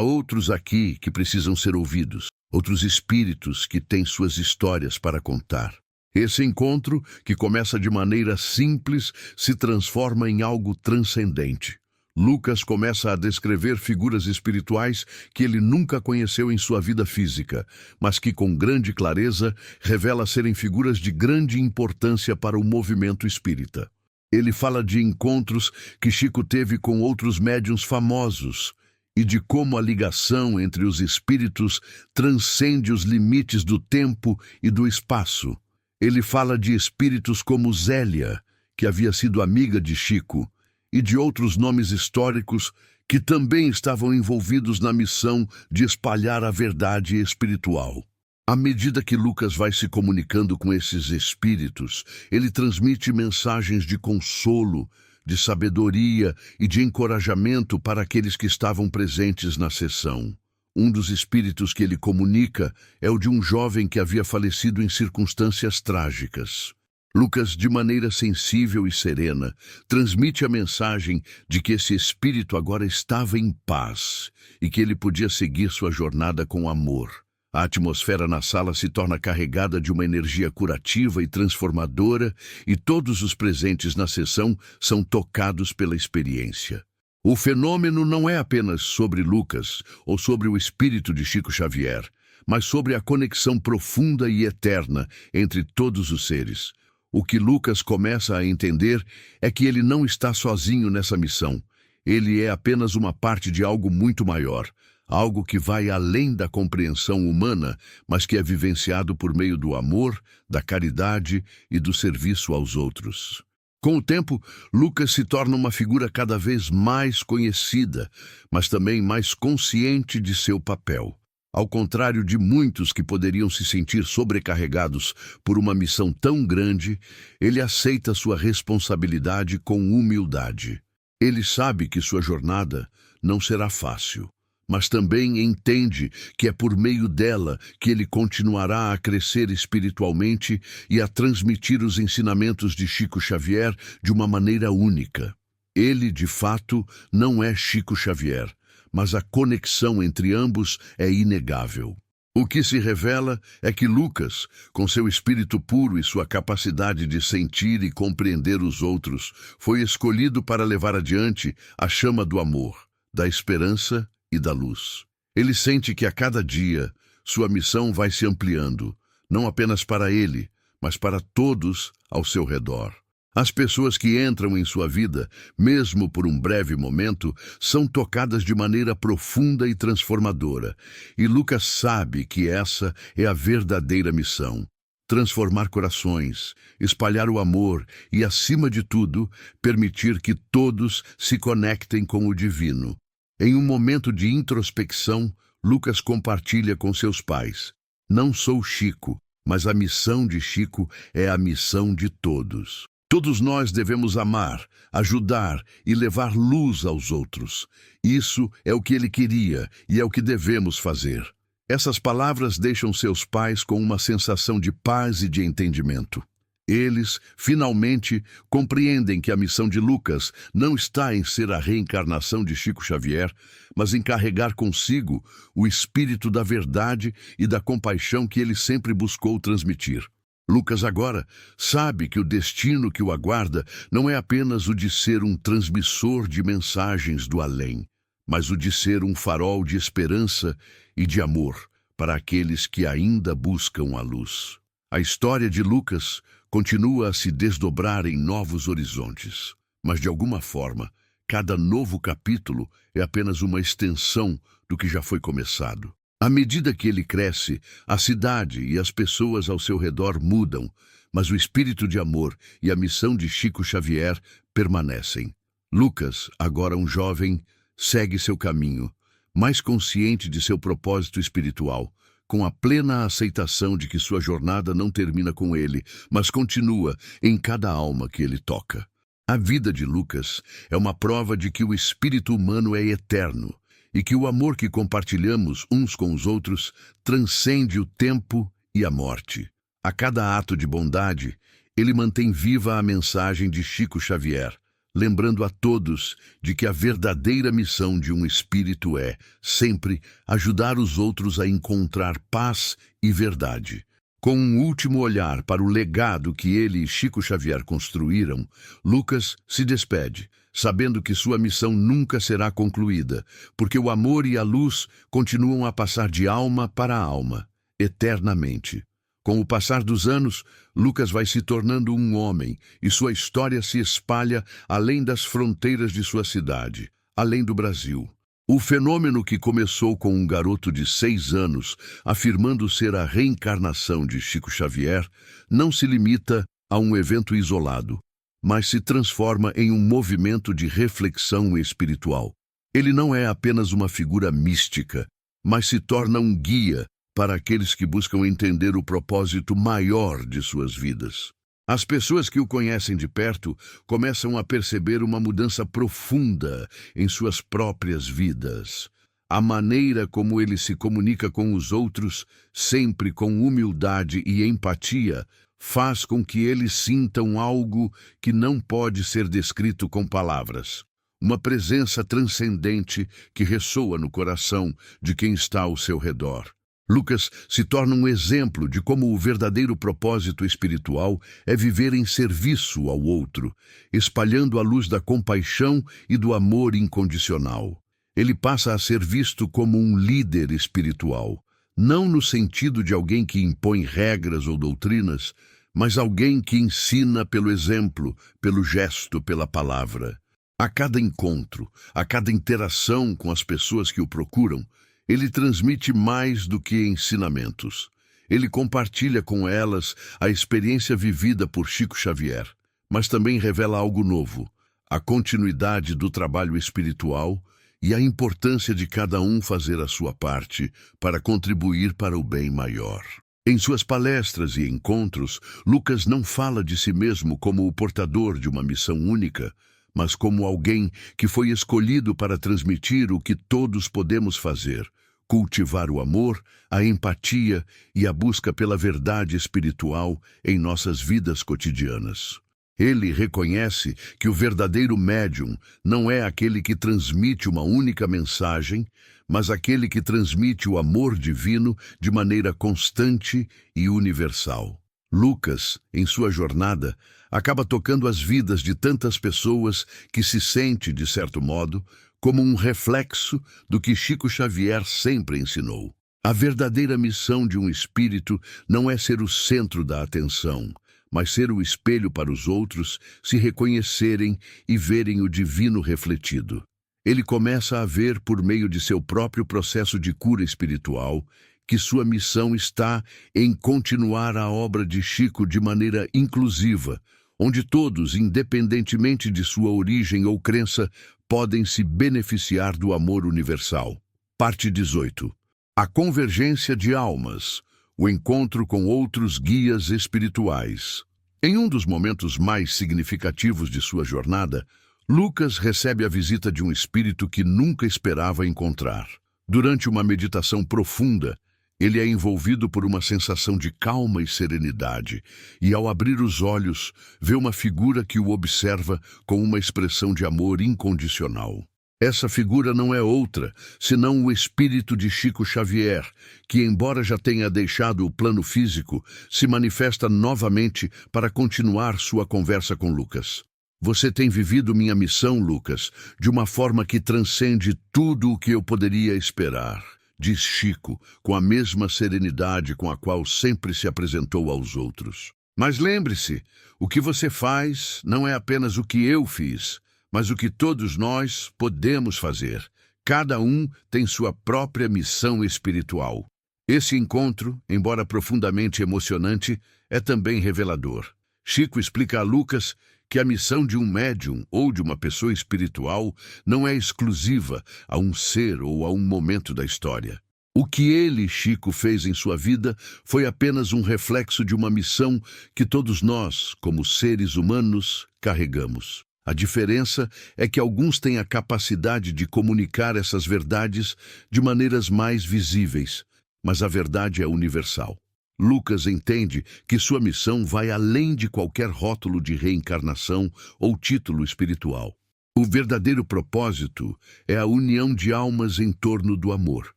outros aqui que precisam ser ouvidos, outros espíritos que têm suas histórias para contar." Esse encontro, que começa de maneira simples, se transforma em algo transcendente. Lucas começa a descrever figuras espirituais que ele nunca conheceu em sua vida física, mas que com grande clareza revela serem figuras de grande importância para o movimento espírita. Ele fala de encontros que Chico teve com outros médiuns famosos e de como a ligação entre os espíritos transcende os limites do tempo e do espaço. Ele fala de espíritos como Zélia, que havia sido amiga de Chico, e de outros nomes históricos que também estavam envolvidos na missão de espalhar a verdade espiritual. À medida que Lucas vai se comunicando com esses espíritos, ele transmite mensagens de consolo, de sabedoria e de encorajamento para aqueles que estavam presentes na sessão. Um dos espíritos que ele comunica é o de um jovem que havia falecido em circunstâncias trágicas. Lucas, de maneira sensível e serena, transmite a mensagem de que esse espírito agora estava em paz e que ele podia seguir sua jornada com amor. A atmosfera na sala se torna carregada de uma energia curativa e transformadora, e todos os presentes na sessão são tocados pela experiência. O fenômeno não é apenas sobre Lucas ou sobre o espírito de Chico Xavier, mas sobre a conexão profunda e eterna entre todos os seres. O que Lucas começa a entender é que ele não está sozinho nessa missão. Ele é apenas uma parte de algo muito maior, algo que vai além da compreensão humana, mas que é vivenciado por meio do amor, da caridade e do serviço aos outros. Com o tempo, Lucas se torna uma figura cada vez mais conhecida, mas também mais consciente de seu papel. Ao contrário de muitos que poderiam se sentir sobrecarregados por uma missão tão grande, ele aceita sua responsabilidade com humildade. Ele sabe que sua jornada não será fácil, mas também entende que é por meio dela que ele continuará a crescer espiritualmente e a transmitir os ensinamentos de Chico Xavier de uma maneira única. Ele, de fato, não é Chico Xavier, mas a conexão entre ambos é inegável. O que se revela é que Lucas, com seu espírito puro e sua capacidade de sentir e compreender os outros, foi escolhido para levar adiante a chama do amor, da esperança e da luz. Ele sente que a cada dia sua missão vai se ampliando, não apenas para ele, mas para todos ao seu redor. As pessoas que entram em sua vida, mesmo por um breve momento, são tocadas de maneira profunda e transformadora. E Lucas sabe que essa é a verdadeira missão: transformar corações, espalhar o amor e, acima de tudo, permitir que todos se conectem com o divino. Em um momento de introspecção, Lucas compartilha com seus pais: "Não sou Chico, mas a missão de Chico é a missão de todos. Todos nós devemos amar, ajudar e levar luz aos outros. Isso é o que ele queria e é o que devemos fazer." Essas palavras deixam seus pais com uma sensação de paz e de entendimento. Eles, finalmente, compreendem que a missão de Lucas não está em ser a reencarnação de Chico Xavier, mas em carregar consigo o espírito da verdade e da compaixão que ele sempre buscou transmitir. Lucas agora sabe que o destino que o aguarda não é apenas o de ser um transmissor de mensagens do além, mas o de ser um farol de esperança e de amor para aqueles que ainda buscam a luz. A história de Lucas continua a se desdobrar em novos horizontes, mas de alguma forma, cada novo capítulo é apenas uma extensão do que já foi começado. À medida que ele cresce, a cidade e as pessoas ao seu redor mudam, mas o espírito de amor e a missão de Chico Xavier permanecem. Lucas, agora um jovem, segue seu caminho, mais consciente de seu propósito espiritual, com a plena aceitação de que sua jornada não termina com ele, mas continua em cada alma que ele toca. A vida de Lucas é uma prova de que o espírito humano é eterno, e que o amor que compartilhamos uns com os outros transcende o tempo e a morte. A cada ato de bondade, ele mantém viva a mensagem de Chico Xavier, lembrando a todos de que a verdadeira missão de um espírito é, sempre, ajudar os outros a encontrar paz e verdade. Com um último olhar para o legado que ele e Chico Xavier construíram, Lucas se despede, sabendo que sua missão nunca será concluída, porque o amor e a luz continuam a passar de alma para alma, eternamente. Com o passar dos anos, Lucas vai se tornando um homem, e sua história se espalha além das fronteiras de sua cidade, além do Brasil. O fenômeno que começou com um garoto de 6 anos, afirmando ser a reencarnação de Chico Xavier, não se limita a um evento isolado, mas se transforma em um movimento de reflexão espiritual. Ele não é apenas uma figura mística, mas se torna um guia para aqueles que buscam entender o propósito maior de suas vidas. As pessoas que o conhecem de perto começam a perceber uma mudança profunda em suas próprias vidas. A maneira como ele se comunica com os outros, sempre com humildade e empatia, faz com que eles sintam algo que não pode ser descrito com palavras. Uma presença transcendente que ressoa no coração de quem está ao seu redor. Lucas se torna um exemplo de como o verdadeiro propósito espiritual é viver em serviço ao outro, espalhando a luz da compaixão e do amor incondicional. Ele passa a ser visto como um líder espiritual, não no sentido de alguém que impõe regras ou doutrinas, mas alguém que ensina pelo exemplo, pelo gesto, pela palavra. A cada encontro, a cada interação com as pessoas que o procuram, ele transmite mais do que ensinamentos. Ele compartilha com elas a experiência vivida por Chico Xavier, mas também revela algo novo, a continuidade do trabalho espiritual e a importância de cada um fazer a sua parte para contribuir para o bem maior. Em suas palestras e encontros, Lucas não fala de si mesmo como o portador de uma missão única, mas como alguém que foi escolhido para transmitir o que todos podemos fazer: cultivar o amor, a empatia e a busca pela verdade espiritual em nossas vidas cotidianas. Ele reconhece que o verdadeiro médium não é aquele que transmite uma única mensagem, mas aquele que transmite o amor divino de maneira constante e universal. Lucas, em sua jornada, acaba tocando as vidas de tantas pessoas que se sente, de certo modo, como um reflexo do que Chico Xavier sempre ensinou. A verdadeira missão de um espírito não é ser o centro da atenção, mas ser o espelho para os outros se reconhecerem e verem o divino refletido. Ele começa a ver, por meio de seu próprio processo de cura espiritual, que sua missão está em continuar a obra de Chico de maneira inclusiva, onde todos, independentemente de sua origem ou crença, podem se beneficiar do amor universal. Parte 18. A convergência de almas, o encontro com outros guias espirituais. Em um dos momentos mais significativos de sua jornada, Lucas recebe a visita de um espírito que nunca esperava encontrar. Durante uma meditação profunda, ele é envolvido por uma sensação de calma e serenidade, e ao abrir os olhos, vê uma figura que o observa com uma expressão de amor incondicional. Essa figura não é outra, senão o espírito de Chico Xavier, que, embora já tenha deixado o plano físico, se manifesta novamente para continuar sua conversa com Lucas. Você tem vivido minha missão, Lucas, de uma forma que transcende tudo o que eu poderia esperar, diz Chico, com a mesma serenidade com a qual sempre se apresentou aos outros. Mas lembre-se, o que você faz não é apenas o que eu fiz, mas o que todos nós podemos fazer. Cada um tem sua própria missão espiritual. Esse encontro, embora profundamente emocionante, é também revelador. Chico explica a Lucas que a missão de um médium ou de uma pessoa espiritual não é exclusiva a um ser ou a um momento da história. O que ele, Chico, fez em sua vida foi apenas um reflexo de uma missão que todos nós, como seres humanos, carregamos. A diferença é que alguns têm a capacidade de comunicar essas verdades de maneiras mais visíveis, mas a verdade é universal. Lucas entende que sua missão vai além de qualquer rótulo de reencarnação ou título espiritual. O verdadeiro propósito é a união de almas em torno do amor,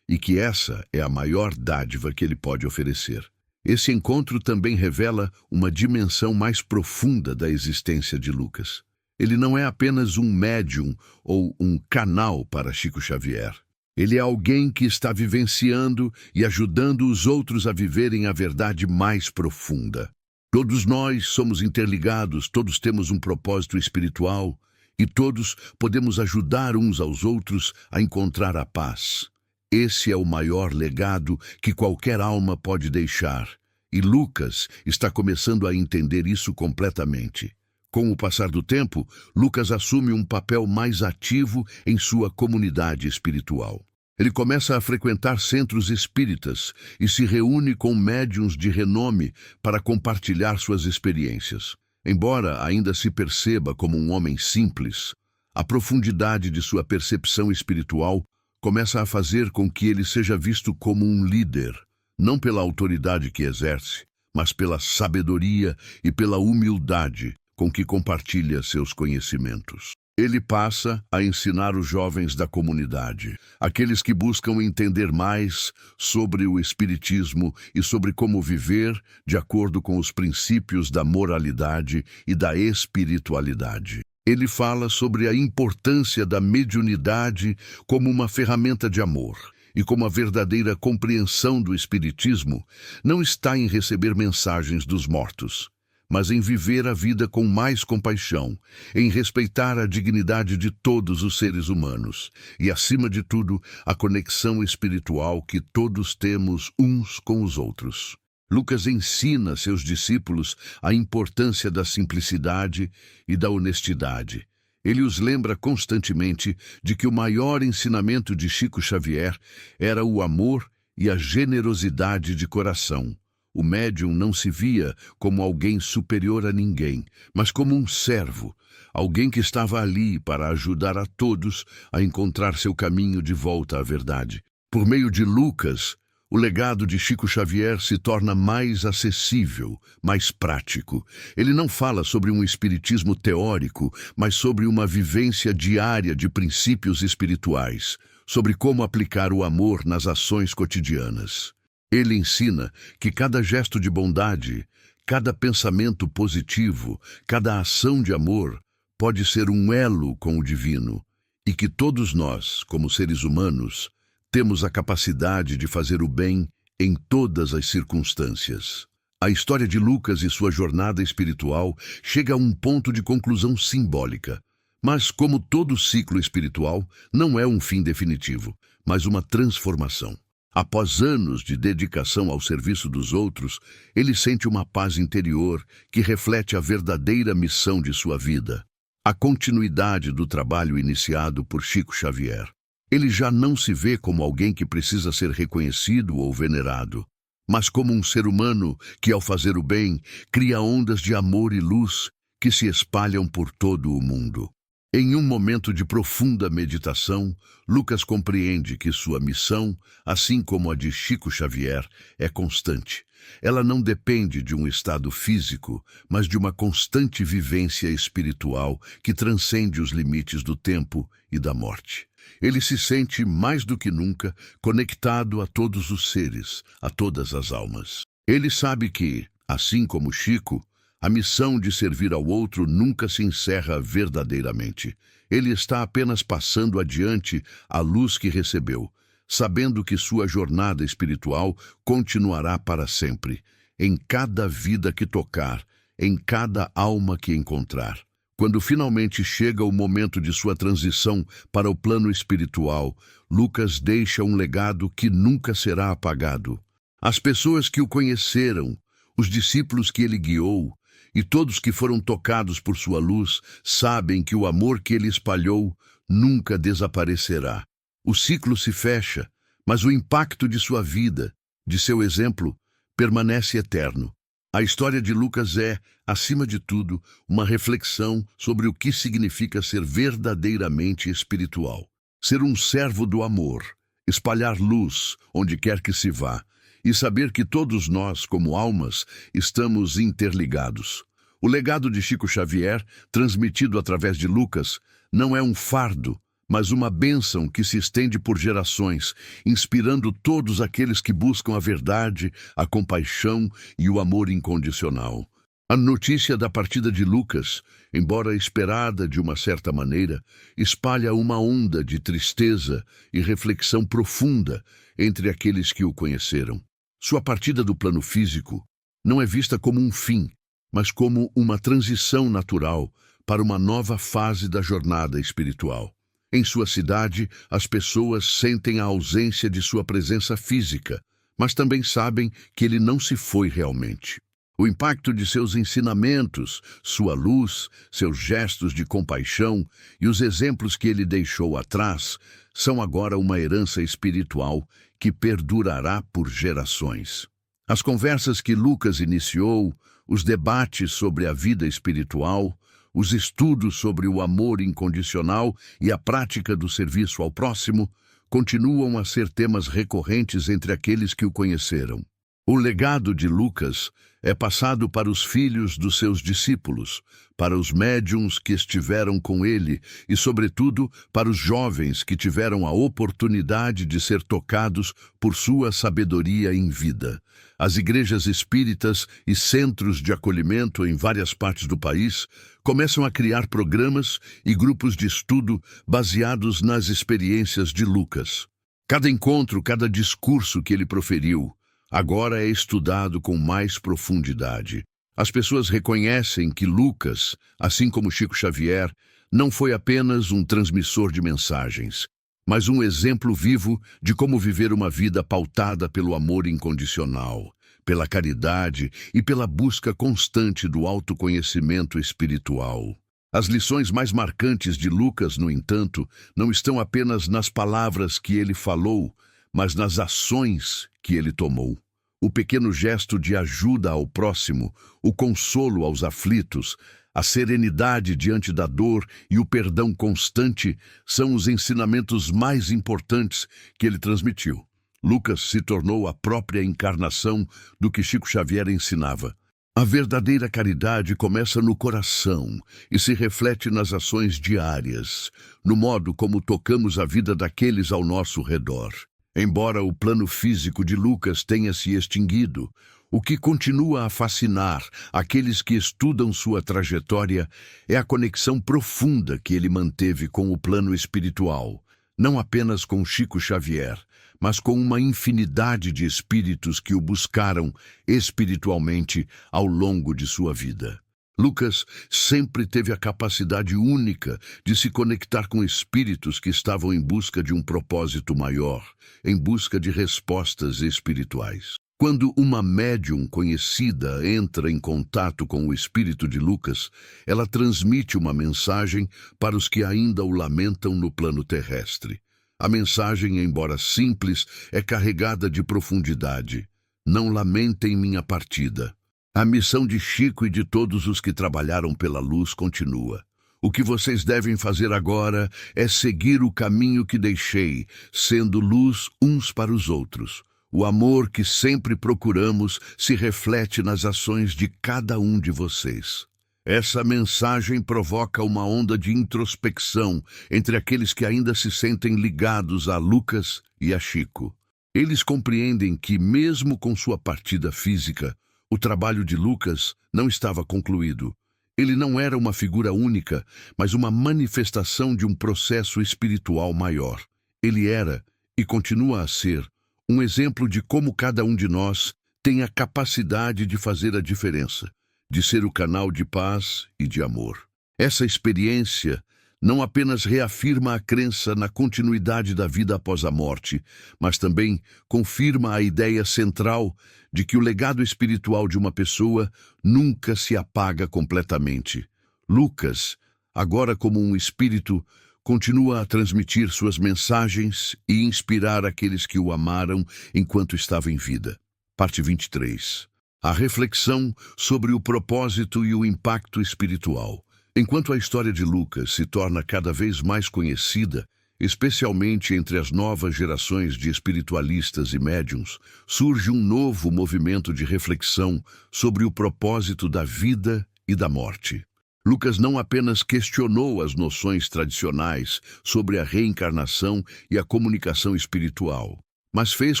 e que essa é a maior dádiva que ele pode oferecer. Esse encontro também revela uma dimensão mais profunda da existência de Lucas. Ele não é apenas um médium ou um canal para Chico Xavier. Ele é alguém que está vivenciando e ajudando os outros a viverem a verdade mais profunda. Todos nós somos interligados, todos temos um propósito espiritual e todos podemos ajudar uns aos outros a encontrar a paz. Esse é o maior legado que qualquer alma pode deixar, e Lucas está começando a entender isso completamente. Com o passar do tempo, Lucas assume um papel mais ativo em sua comunidade espiritual. Ele começa a frequentar centros espíritas e se reúne com médiuns de renome para compartilhar suas experiências. Embora ainda se perceba como um homem simples, a profundidade de sua percepção espiritual começa a fazer com que ele seja visto como um líder, não pela autoridade que exerce, mas pela sabedoria e pela humildade com que compartilha seus conhecimentos. Ele passa a ensinar os jovens da comunidade, aqueles que buscam entender mais sobre o Espiritismo e sobre como viver de acordo com os princípios da moralidade e da espiritualidade. Ele fala sobre a importância da mediunidade como uma ferramenta de amor e como a verdadeira compreensão do Espiritismo não está em receber mensagens dos mortos, mas em viver a vida com mais compaixão, em respeitar a dignidade de todos os seres humanos e, acima de tudo, a conexão espiritual que todos temos uns com os outros. Lucas ensina seus discípulos a importância da simplicidade e da honestidade. Ele os lembra constantemente de que o maior ensinamento de Chico Xavier era o amor e a generosidade de coração. O médium não se via como alguém superior a ninguém, mas como um servo, alguém que estava ali para ajudar a todos a encontrar seu caminho de volta à verdade. Por meio de Lucas, o legado de Chico Xavier se torna mais acessível, mais prático. Ele não fala sobre um espiritismo teórico, mas sobre uma vivência diária de princípios espirituais, sobre como aplicar o amor nas ações cotidianas. Ele ensina que cada gesto de bondade, cada pensamento positivo, cada ação de amor pode ser um elo com o divino e que todos nós, como seres humanos, temos a capacidade de fazer o bem em todas as circunstâncias. A história de Lucas e sua jornada espiritual chega a um ponto de conclusão simbólica. Mas, como todo ciclo espiritual, não é um fim definitivo, mas uma transformação. Após anos de dedicação ao serviço dos outros, ele sente uma paz interior que reflete a verdadeira missão de sua vida, a continuidade do trabalho iniciado por Chico Xavier. Ele já não se vê como alguém que precisa ser reconhecido ou venerado, mas como um ser humano que, ao fazer o bem, cria ondas de amor e luz que se espalham por todo o mundo. Em um momento de profunda meditação, Lucas compreende que sua missão, assim como a de Chico Xavier, é constante. Ela não depende de um estado físico, mas de uma constante vivência espiritual que transcende os limites do tempo e da morte. Ele se sente, mais do que nunca, conectado a todos os seres, a todas as almas. Ele sabe que, assim como Chico, a missão de servir ao outro nunca se encerra verdadeiramente. Ele está apenas passando adiante a luz que recebeu, sabendo que sua jornada espiritual continuará para sempre, em cada vida que tocar, em cada alma que encontrar. Quando finalmente chega o momento de sua transição para o plano espiritual, Lucas deixa um legado que nunca será apagado. As pessoas que o conheceram, os discípulos que ele guiou, e todos que foram tocados por sua luz sabem que o amor que ele espalhou nunca desaparecerá. O ciclo se fecha, mas o impacto de sua vida, de seu exemplo, permanece eterno. A história de Lucas é, acima de tudo, uma reflexão sobre o que significa ser verdadeiramente espiritual. Ser um servo do amor, espalhar luz onde quer que se vá, e saber que todos nós, como almas, estamos interligados. O legado de Chico Xavier, transmitido através de Lucas, não é um fardo, mas uma bênção que se estende por gerações, inspirando todos aqueles que buscam a verdade, a compaixão e o amor incondicional. A notícia da partida de Lucas, embora esperada de uma certa maneira, espalha uma onda de tristeza e reflexão profunda entre aqueles que o conheceram. Sua partida do plano físico não é vista como um fim, mas como uma transição natural para uma nova fase da jornada espiritual. Em sua cidade, as pessoas sentem a ausência de sua presença física, mas também sabem que ele não se foi realmente. O impacto de seus ensinamentos, sua luz, seus gestos de compaixão e os exemplos que ele deixou atrás são agora uma herança espiritual que perdurará por gerações. As conversas que Lucas iniciou, os debates sobre a vida espiritual, os estudos sobre o amor incondicional e a prática do serviço ao próximo continuam a ser temas recorrentes entre aqueles que o conheceram. O legado de Lucas é passado para os filhos dos seus discípulos, para os médiuns que estiveram com ele e, sobretudo, para os jovens que tiveram a oportunidade de ser tocados por sua sabedoria em vida. As igrejas espíritas e centros de acolhimento em várias partes do país começam a criar programas e grupos de estudo baseados nas experiências de Lucas. Cada encontro, cada discurso que ele proferiu, agora é estudado com mais profundidade. As pessoas reconhecem que Lucas, assim como Chico Xavier, não foi apenas um transmissor de mensagens, mas um exemplo vivo de como viver uma vida pautada pelo amor incondicional, pela caridade e pela busca constante do autoconhecimento espiritual. As lições mais marcantes de Lucas, no entanto, não estão apenas nas palavras que ele falou, mas nas ações que ele tomou. O pequeno gesto de ajuda ao próximo, o consolo aos aflitos, a serenidade diante da dor e o perdão constante são os ensinamentos mais importantes que ele transmitiu. Lucas se tornou a própria encarnação do que Chico Xavier ensinava. A verdadeira caridade começa no coração e se reflete nas ações diárias, no modo como tocamos a vida daqueles ao nosso redor. Embora o plano físico de Lucas tenha se extinguido, o que continua a fascinar aqueles que estudam sua trajetória é a conexão profunda que ele manteve com o plano espiritual, não apenas com Chico Xavier, mas com uma infinidade de espíritos que o buscaram espiritualmente ao longo de sua vida. Lucas sempre teve a capacidade única de se conectar com espíritos que estavam em busca de um propósito maior, em busca de respostas espirituais. Quando uma médium conhecida entra em contato com o espírito de Lucas, ela transmite uma mensagem para os que ainda o lamentam no plano terrestre. A mensagem, embora simples, é carregada de profundidade. Não lamentem minha partida. A missão de Chico e de todos os que trabalharam pela luz continua. O que vocês devem fazer agora é seguir o caminho que deixei, sendo luz uns para os outros. O amor que sempre procuramos se reflete nas ações de cada um de vocês. Essa mensagem provoca uma onda de introspecção entre aqueles que ainda se sentem ligados a Lucas e a Chico. Eles compreendem que, mesmo com sua partida física, o trabalho de Lucas não estava concluído. Ele não era uma figura única, mas uma manifestação de um processo espiritual maior. Ele era, e continua a ser, um exemplo de como cada um de nós tem a capacidade de fazer a diferença, de ser o canal de paz e de amor. Essa experiência não apenas reafirma a crença na continuidade da vida após a morte, mas também confirma a ideia central de que o legado espiritual de uma pessoa nunca se apaga completamente. Lucas, agora como um espírito, continua a transmitir suas mensagens e inspirar aqueles que o amaram enquanto estava em vida. Parte 23. A reflexão sobre o propósito e o impacto espiritual. Enquanto a história de Lucas se torna cada vez mais conhecida, especialmente entre as novas gerações de espiritualistas e médiuns, surge um novo movimento de reflexão sobre o propósito da vida e da morte. Lucas não apenas questionou as noções tradicionais sobre a reencarnação e a comunicação espiritual, mas fez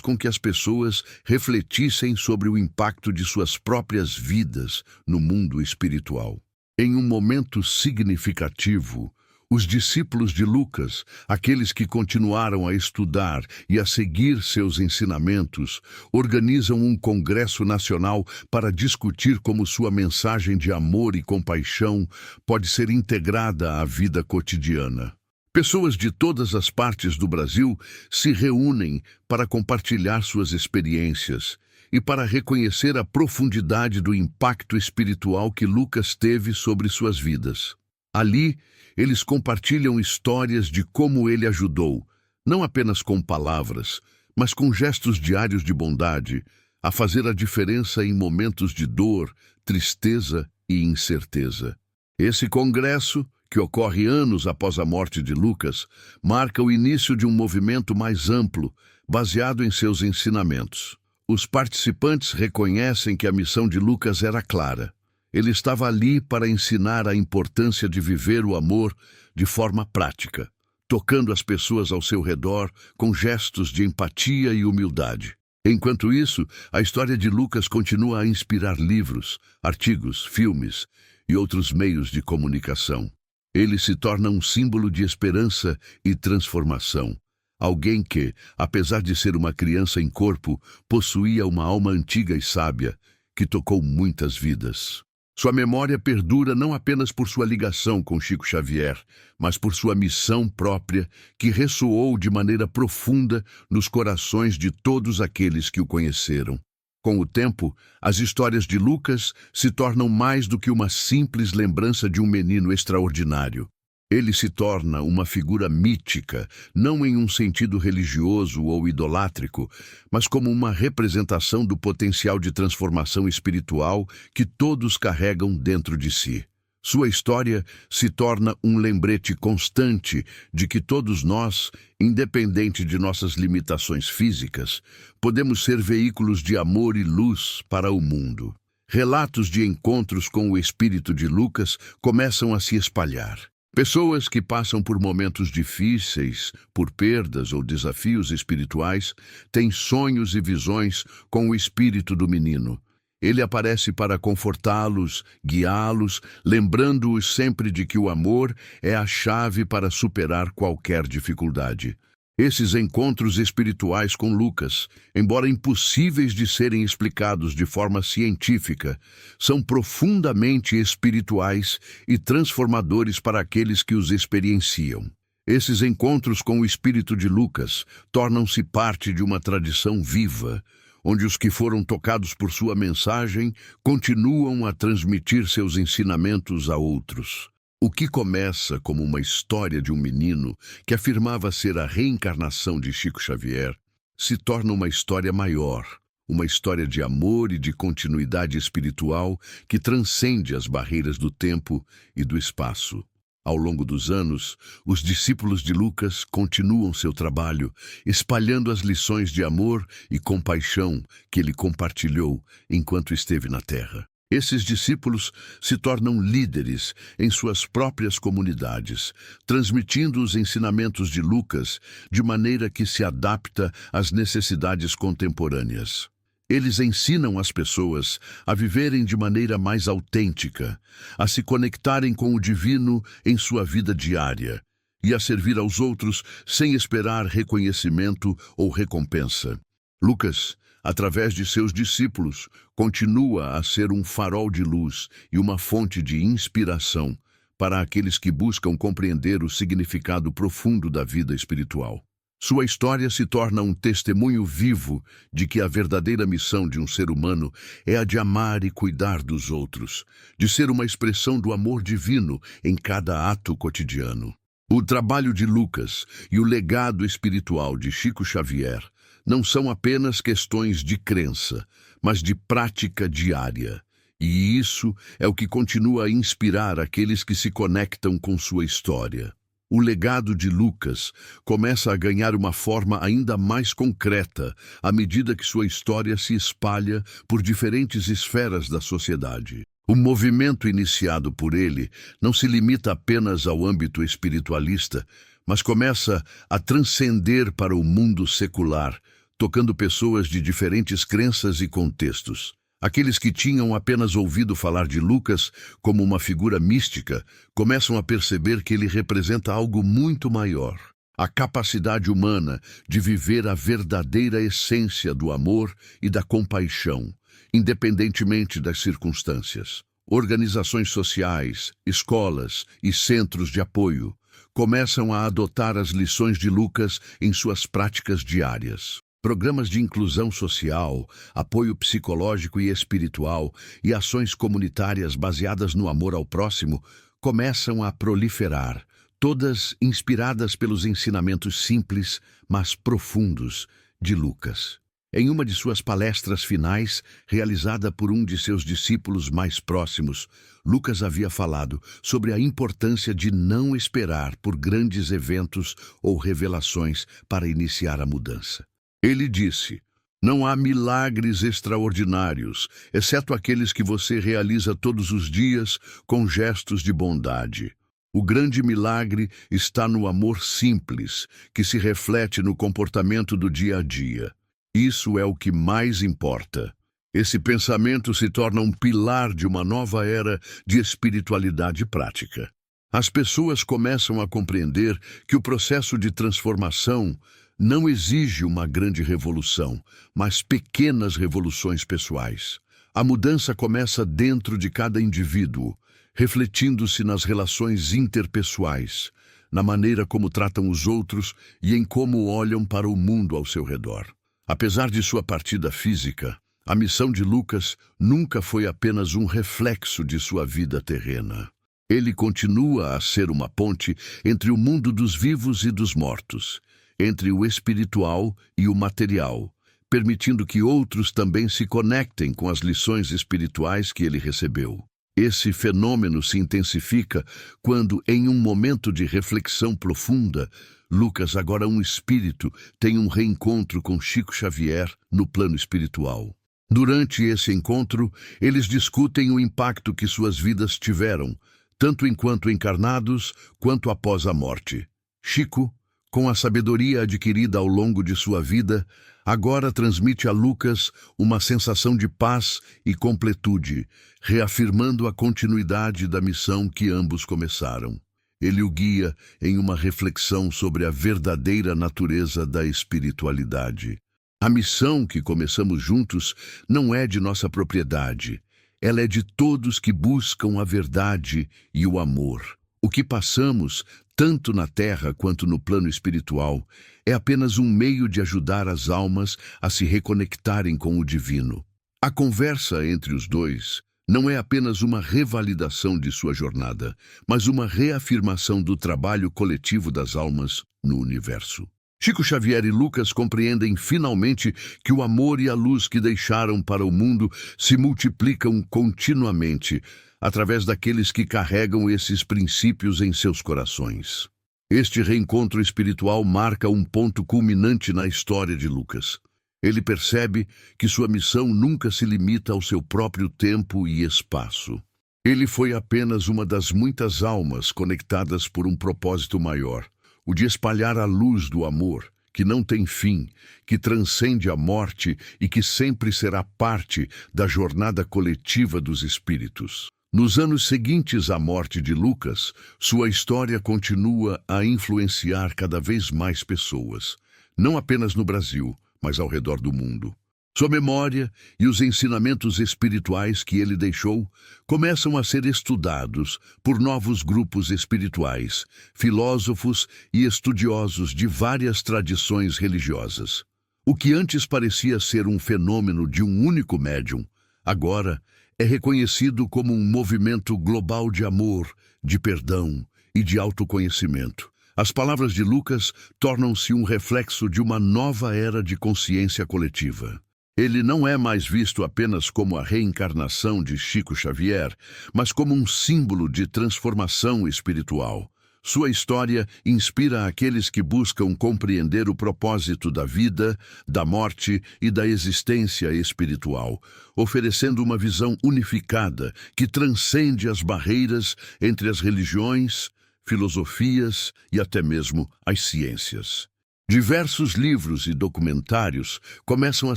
com que as pessoas refletissem sobre o impacto de suas próprias vidas no mundo espiritual. Em um momento significativo, os discípulos de Lucas, aqueles que continuaram a estudar e a seguir seus ensinamentos, organizam um congresso nacional para discutir como sua mensagem de amor e compaixão pode ser integrada à vida cotidiana. Pessoas de todas as partes do Brasil se reúnem para compartilhar suas experiências e para reconhecer a profundidade do impacto espiritual que Lucas teve sobre suas vidas. Ali, eles compartilham histórias de como ele ajudou, não apenas com palavras, mas com gestos diários de bondade, a fazer a diferença em momentos de dor, tristeza e incerteza. Esse congresso, que ocorre anos após a morte de Lucas, marca o início de um movimento mais amplo, baseado em seus ensinamentos. Os participantes reconhecem que a missão de Lucas era clara. Ele estava ali para ensinar a importância de viver o amor de forma prática, tocando as pessoas ao seu redor com gestos de empatia e humildade. Enquanto isso, a história de Lucas continua a inspirar livros, artigos, filmes e outros meios de comunicação. Ele se torna um símbolo de esperança e transformação. Alguém que, apesar de ser uma criança em corpo, possuía uma alma antiga e sábia, que tocou muitas vidas. Sua memória perdura não apenas por sua ligação com Chico Xavier, mas por sua missão própria, que ressoou de maneira profunda nos corações de todos aqueles que o conheceram. Com o tempo, as histórias de Lucas se tornam mais do que uma simples lembrança de um menino extraordinário. Ele se torna uma figura mítica, não em um sentido religioso ou idolátrico, mas como uma representação do potencial de transformação espiritual que todos carregam dentro de si. Sua história se torna um lembrete constante de que todos nós, independente de nossas limitações físicas, podemos ser veículos de amor e luz para o mundo. Relatos de encontros com o espírito de Lucas começam a se espalhar. Pessoas que passam por momentos difíceis, por perdas ou desafios espirituais, têm sonhos e visões com o espírito do menino. Ele aparece para confortá-los, guiá-los, lembrando-os sempre de que o amor é a chave para superar qualquer dificuldade. Esses encontros espirituais com Lucas, embora impossíveis de serem explicados de forma científica, são profundamente espirituais e transformadores para aqueles que os experienciam. Esses encontros com o espírito de Lucas tornam-se parte de uma tradição viva, onde os que foram tocados por sua mensagem continuam a transmitir seus ensinamentos a outros. O que começa como uma história de um menino que afirmava ser a reencarnação de Chico Xavier, se torna uma história maior, uma história de amor e de continuidade espiritual que transcende as barreiras do tempo e do espaço. Ao longo dos anos, os discípulos de Lucas continuam seu trabalho, espalhando as lições de amor e compaixão que ele compartilhou enquanto esteve na Terra. Esses discípulos se tornam líderes em suas próprias comunidades, transmitindo os ensinamentos de Lucas de maneira que se adapta às necessidades contemporâneas. Eles ensinam as pessoas a viverem de maneira mais autêntica, a se conectarem com o divino em sua vida diária e a servir aos outros sem esperar reconhecimento ou recompensa. Lucas, através de seus discípulos, continua a ser um farol de luz e uma fonte de inspiração para aqueles que buscam compreender o significado profundo da vida espiritual. Sua história se torna um testemunho vivo de que a verdadeira missão de um ser humano é a de amar e cuidar dos outros, de ser uma expressão do amor divino em cada ato cotidiano. O trabalho de Lucas e o legado espiritual de Chico Xavier não são apenas questões de crença, mas de prática diária. E isso é o que continua a inspirar aqueles que se conectam com sua história. O legado de Lucas começa a ganhar uma forma ainda mais concreta à medida que sua história se espalha por diferentes esferas da sociedade. O movimento iniciado por ele não se limita apenas ao âmbito espiritualista, mas começa a transcender para o mundo secular, tocando pessoas de diferentes crenças e contextos. Aqueles que tinham apenas ouvido falar de Lucas como uma figura mística começam a perceber que ele representa algo muito maior. A capacidade humana de viver a verdadeira essência do amor e da compaixão, independentemente das circunstâncias. Organizações sociais, escolas e centros de apoio começam a adotar as lições de Lucas em suas práticas diárias. Programas de inclusão social, apoio psicológico e espiritual e ações comunitárias baseadas no amor ao próximo começam a proliferar, todas inspiradas pelos ensinamentos simples, mas profundos de Lucas. Em uma de suas palestras finais, realizada por um de seus discípulos mais próximos, Lucas havia falado sobre a importância de não esperar por grandes eventos ou revelações para iniciar a mudança. Ele disse: Não há milagres extraordinários, exceto aqueles que você realiza todos os dias com gestos de bondade. O grande milagre está no amor simples, que se reflete no comportamento do dia a dia. Isso é o que mais importa. Esse pensamento se torna um pilar de uma nova era de espiritualidade prática. As pessoas começam a compreender que o processo de transformação não exige uma grande revolução, mas pequenas revoluções pessoais. A mudança começa dentro de cada indivíduo, refletindo-se nas relações interpessoais, na maneira como tratam os outros e em como olham para o mundo ao seu redor. Apesar de sua partida física, a missão de Lucas nunca foi apenas um reflexo de sua vida terrena. Ele continua a ser uma ponte entre o mundo dos vivos e dos mortos, entre o espiritual e o material, permitindo que outros também se conectem com as lições espirituais que ele recebeu. Esse fenômeno se intensifica quando, em um momento de reflexão profunda, Lucas, agora um espírito, tem um reencontro com Chico Xavier no plano espiritual. Durante esse encontro, eles discutem o impacto que suas vidas tiveram, tanto enquanto encarnados quanto após a morte. Chico, com a sabedoria adquirida ao longo de sua vida, agora transmite a Lucas uma sensação de paz e completude, reafirmando a continuidade da missão que ambos começaram. Ele o guia em uma reflexão sobre a verdadeira natureza da espiritualidade. A missão que começamos juntos não é de nossa propriedade. Ela é de todos que buscam a verdade e o amor. O que passamos, tanto na Terra quanto no plano espiritual, é apenas um meio de ajudar as almas a se reconectarem com o divino. A conversa entre os dois não é apenas uma revalidação de sua jornada, mas uma reafirmação do trabalho coletivo das almas no universo. Chico Xavier e Lucas compreendem finalmente que o amor e a luz que deixaram para o mundo se multiplicam continuamente através daqueles que carregam esses princípios em seus corações. Este reencontro espiritual marca um ponto culminante na história de Lucas. Ele percebe que sua missão nunca se limita ao seu próprio tempo e espaço. Ele foi apenas uma das muitas almas conectadas por um propósito maior, o de espalhar a luz do amor, que não tem fim, que transcende a morte e que sempre será parte da jornada coletiva dos espíritos. Nos anos seguintes à morte de Lucas, sua história continua a influenciar cada vez mais pessoas, não apenas no Brasil, mas ao redor do mundo. Sua memória e os ensinamentos espirituais que ele deixou começam a ser estudados por novos grupos espirituais, filósofos e estudiosos de várias tradições religiosas. O que antes parecia ser um fenômeno de um único médium, agora é reconhecido como um movimento global de amor, de perdão e de autoconhecimento. As palavras de Lucas tornam-se um reflexo de uma nova era de consciência coletiva. Ele não é mais visto apenas como a reencarnação de Chico Xavier, mas como um símbolo de transformação espiritual. Sua história inspira aqueles que buscam compreender o propósito da vida, da morte e da existência espiritual, oferecendo uma visão unificada que transcende as barreiras entre as religiões, filosofias e até mesmo as ciências. Diversos livros e documentários começam a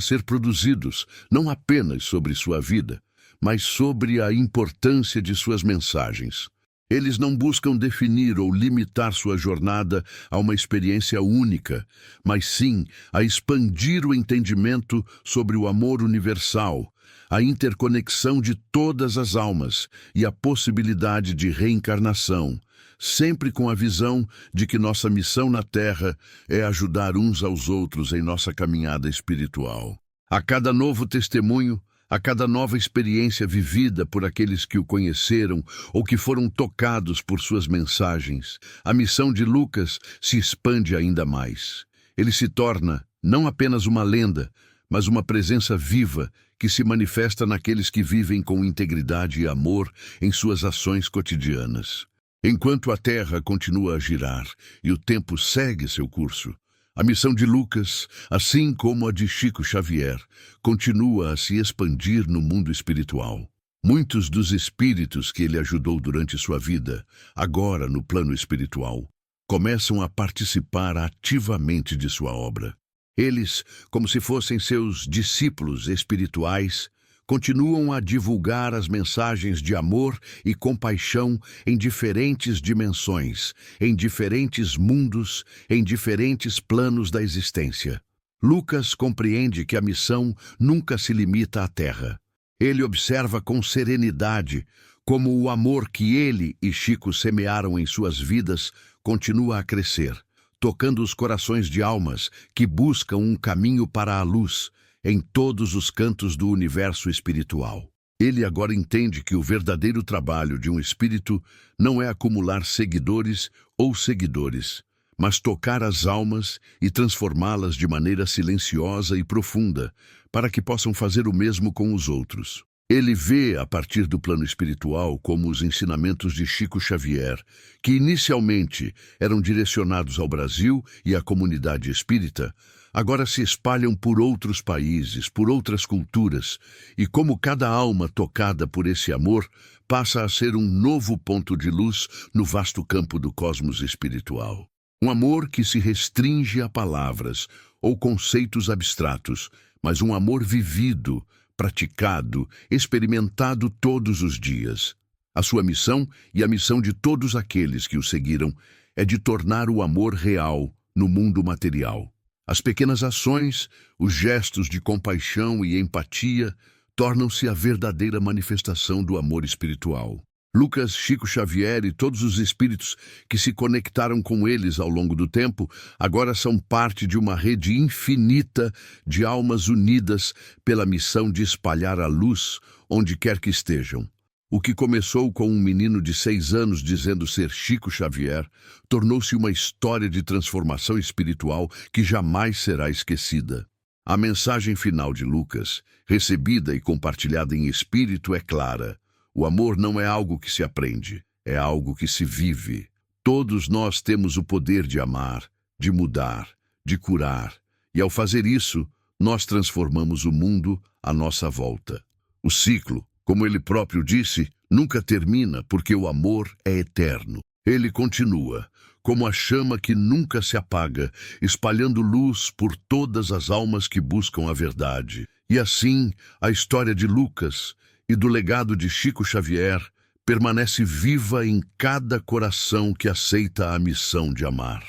ser produzidos, não apenas sobre sua vida, mas sobre a importância de suas mensagens. Eles não buscam definir ou limitar sua jornada a uma experiência única, mas sim a expandir o entendimento sobre o amor universal, a interconexão de todas as almas e a possibilidade de reencarnação, sempre com a visão de que nossa missão na Terra é ajudar uns aos outros em nossa caminhada espiritual. A cada novo testemunho, a cada nova experiência vivida por aqueles que o conheceram ou que foram tocados por suas mensagens, a missão de Lucas se expande ainda mais. Ele se torna não apenas uma lenda, mas uma presença viva que se manifesta naqueles que vivem com integridade e amor em suas ações cotidianas. Enquanto a Terra continua a girar e o tempo segue seu curso, A missão de Lucas, assim como a de Chico Xavier, continua a se expandir no mundo espiritual. Muitos dos espíritos que ele ajudou durante sua vida, agora no plano espiritual, começam a participar ativamente de sua obra. Eles, como se fossem seus discípulos espirituais, continuam a divulgar as mensagens de amor e compaixão em diferentes dimensões, em diferentes mundos, em diferentes planos da existência. Lucas compreende que a missão nunca se limita à Terra. Ele observa com serenidade como o amor que ele e Chico semearam em suas vidas continua a crescer, tocando os corações de almas que buscam um caminho para a luz em todos os cantos do universo espiritual. Ele agora entende que o verdadeiro trabalho de um espírito não é acumular seguidores ou seguidores, mas tocar as almas e transformá-las de maneira silenciosa e profunda, para que possam fazer o mesmo com os outros. Ele vê, a partir do plano espiritual, como os ensinamentos de Chico Xavier, que inicialmente eram direcionados ao Brasil e à comunidade espírita, agora se espalham por outros países, por outras culturas, e como cada alma tocada por esse amor passa a ser um novo ponto de luz no vasto campo do cosmos espiritual. Um amor que se restringe a palavras ou conceitos abstratos, mas um amor vivido, praticado, experimentado todos os dias. A sua missão e a missão de todos aqueles que o seguiram é de tornar o amor real no mundo material. As pequenas ações, os gestos de compaixão e empatia tornam-se a verdadeira manifestação do amor espiritual. Lucas, Chico Xavier e todos os espíritos que se conectaram com eles ao longo do tempo agora são parte de uma rede infinita de almas unidas pela missão de espalhar a luz onde quer que estejam. O que começou com um menino de 6 anos dizendo ser Chico Xavier tornou-se uma história de transformação espiritual que jamais será esquecida. A mensagem final de Lucas, recebida e compartilhada em espírito, é clara. O amor não é algo que se aprende, é algo que se vive. Todos nós temos o poder de amar, de mudar, de curar, e ao fazer isso, nós transformamos o mundo à nossa volta. O ciclo, como ele próprio disse, nunca termina porque o amor é eterno. Ele continua, como a chama que nunca se apaga, espalhando luz por todas as almas que buscam a verdade. E assim, a história de Lucas e do legado de Chico Xavier permanece viva em cada coração que aceita a missão de amar.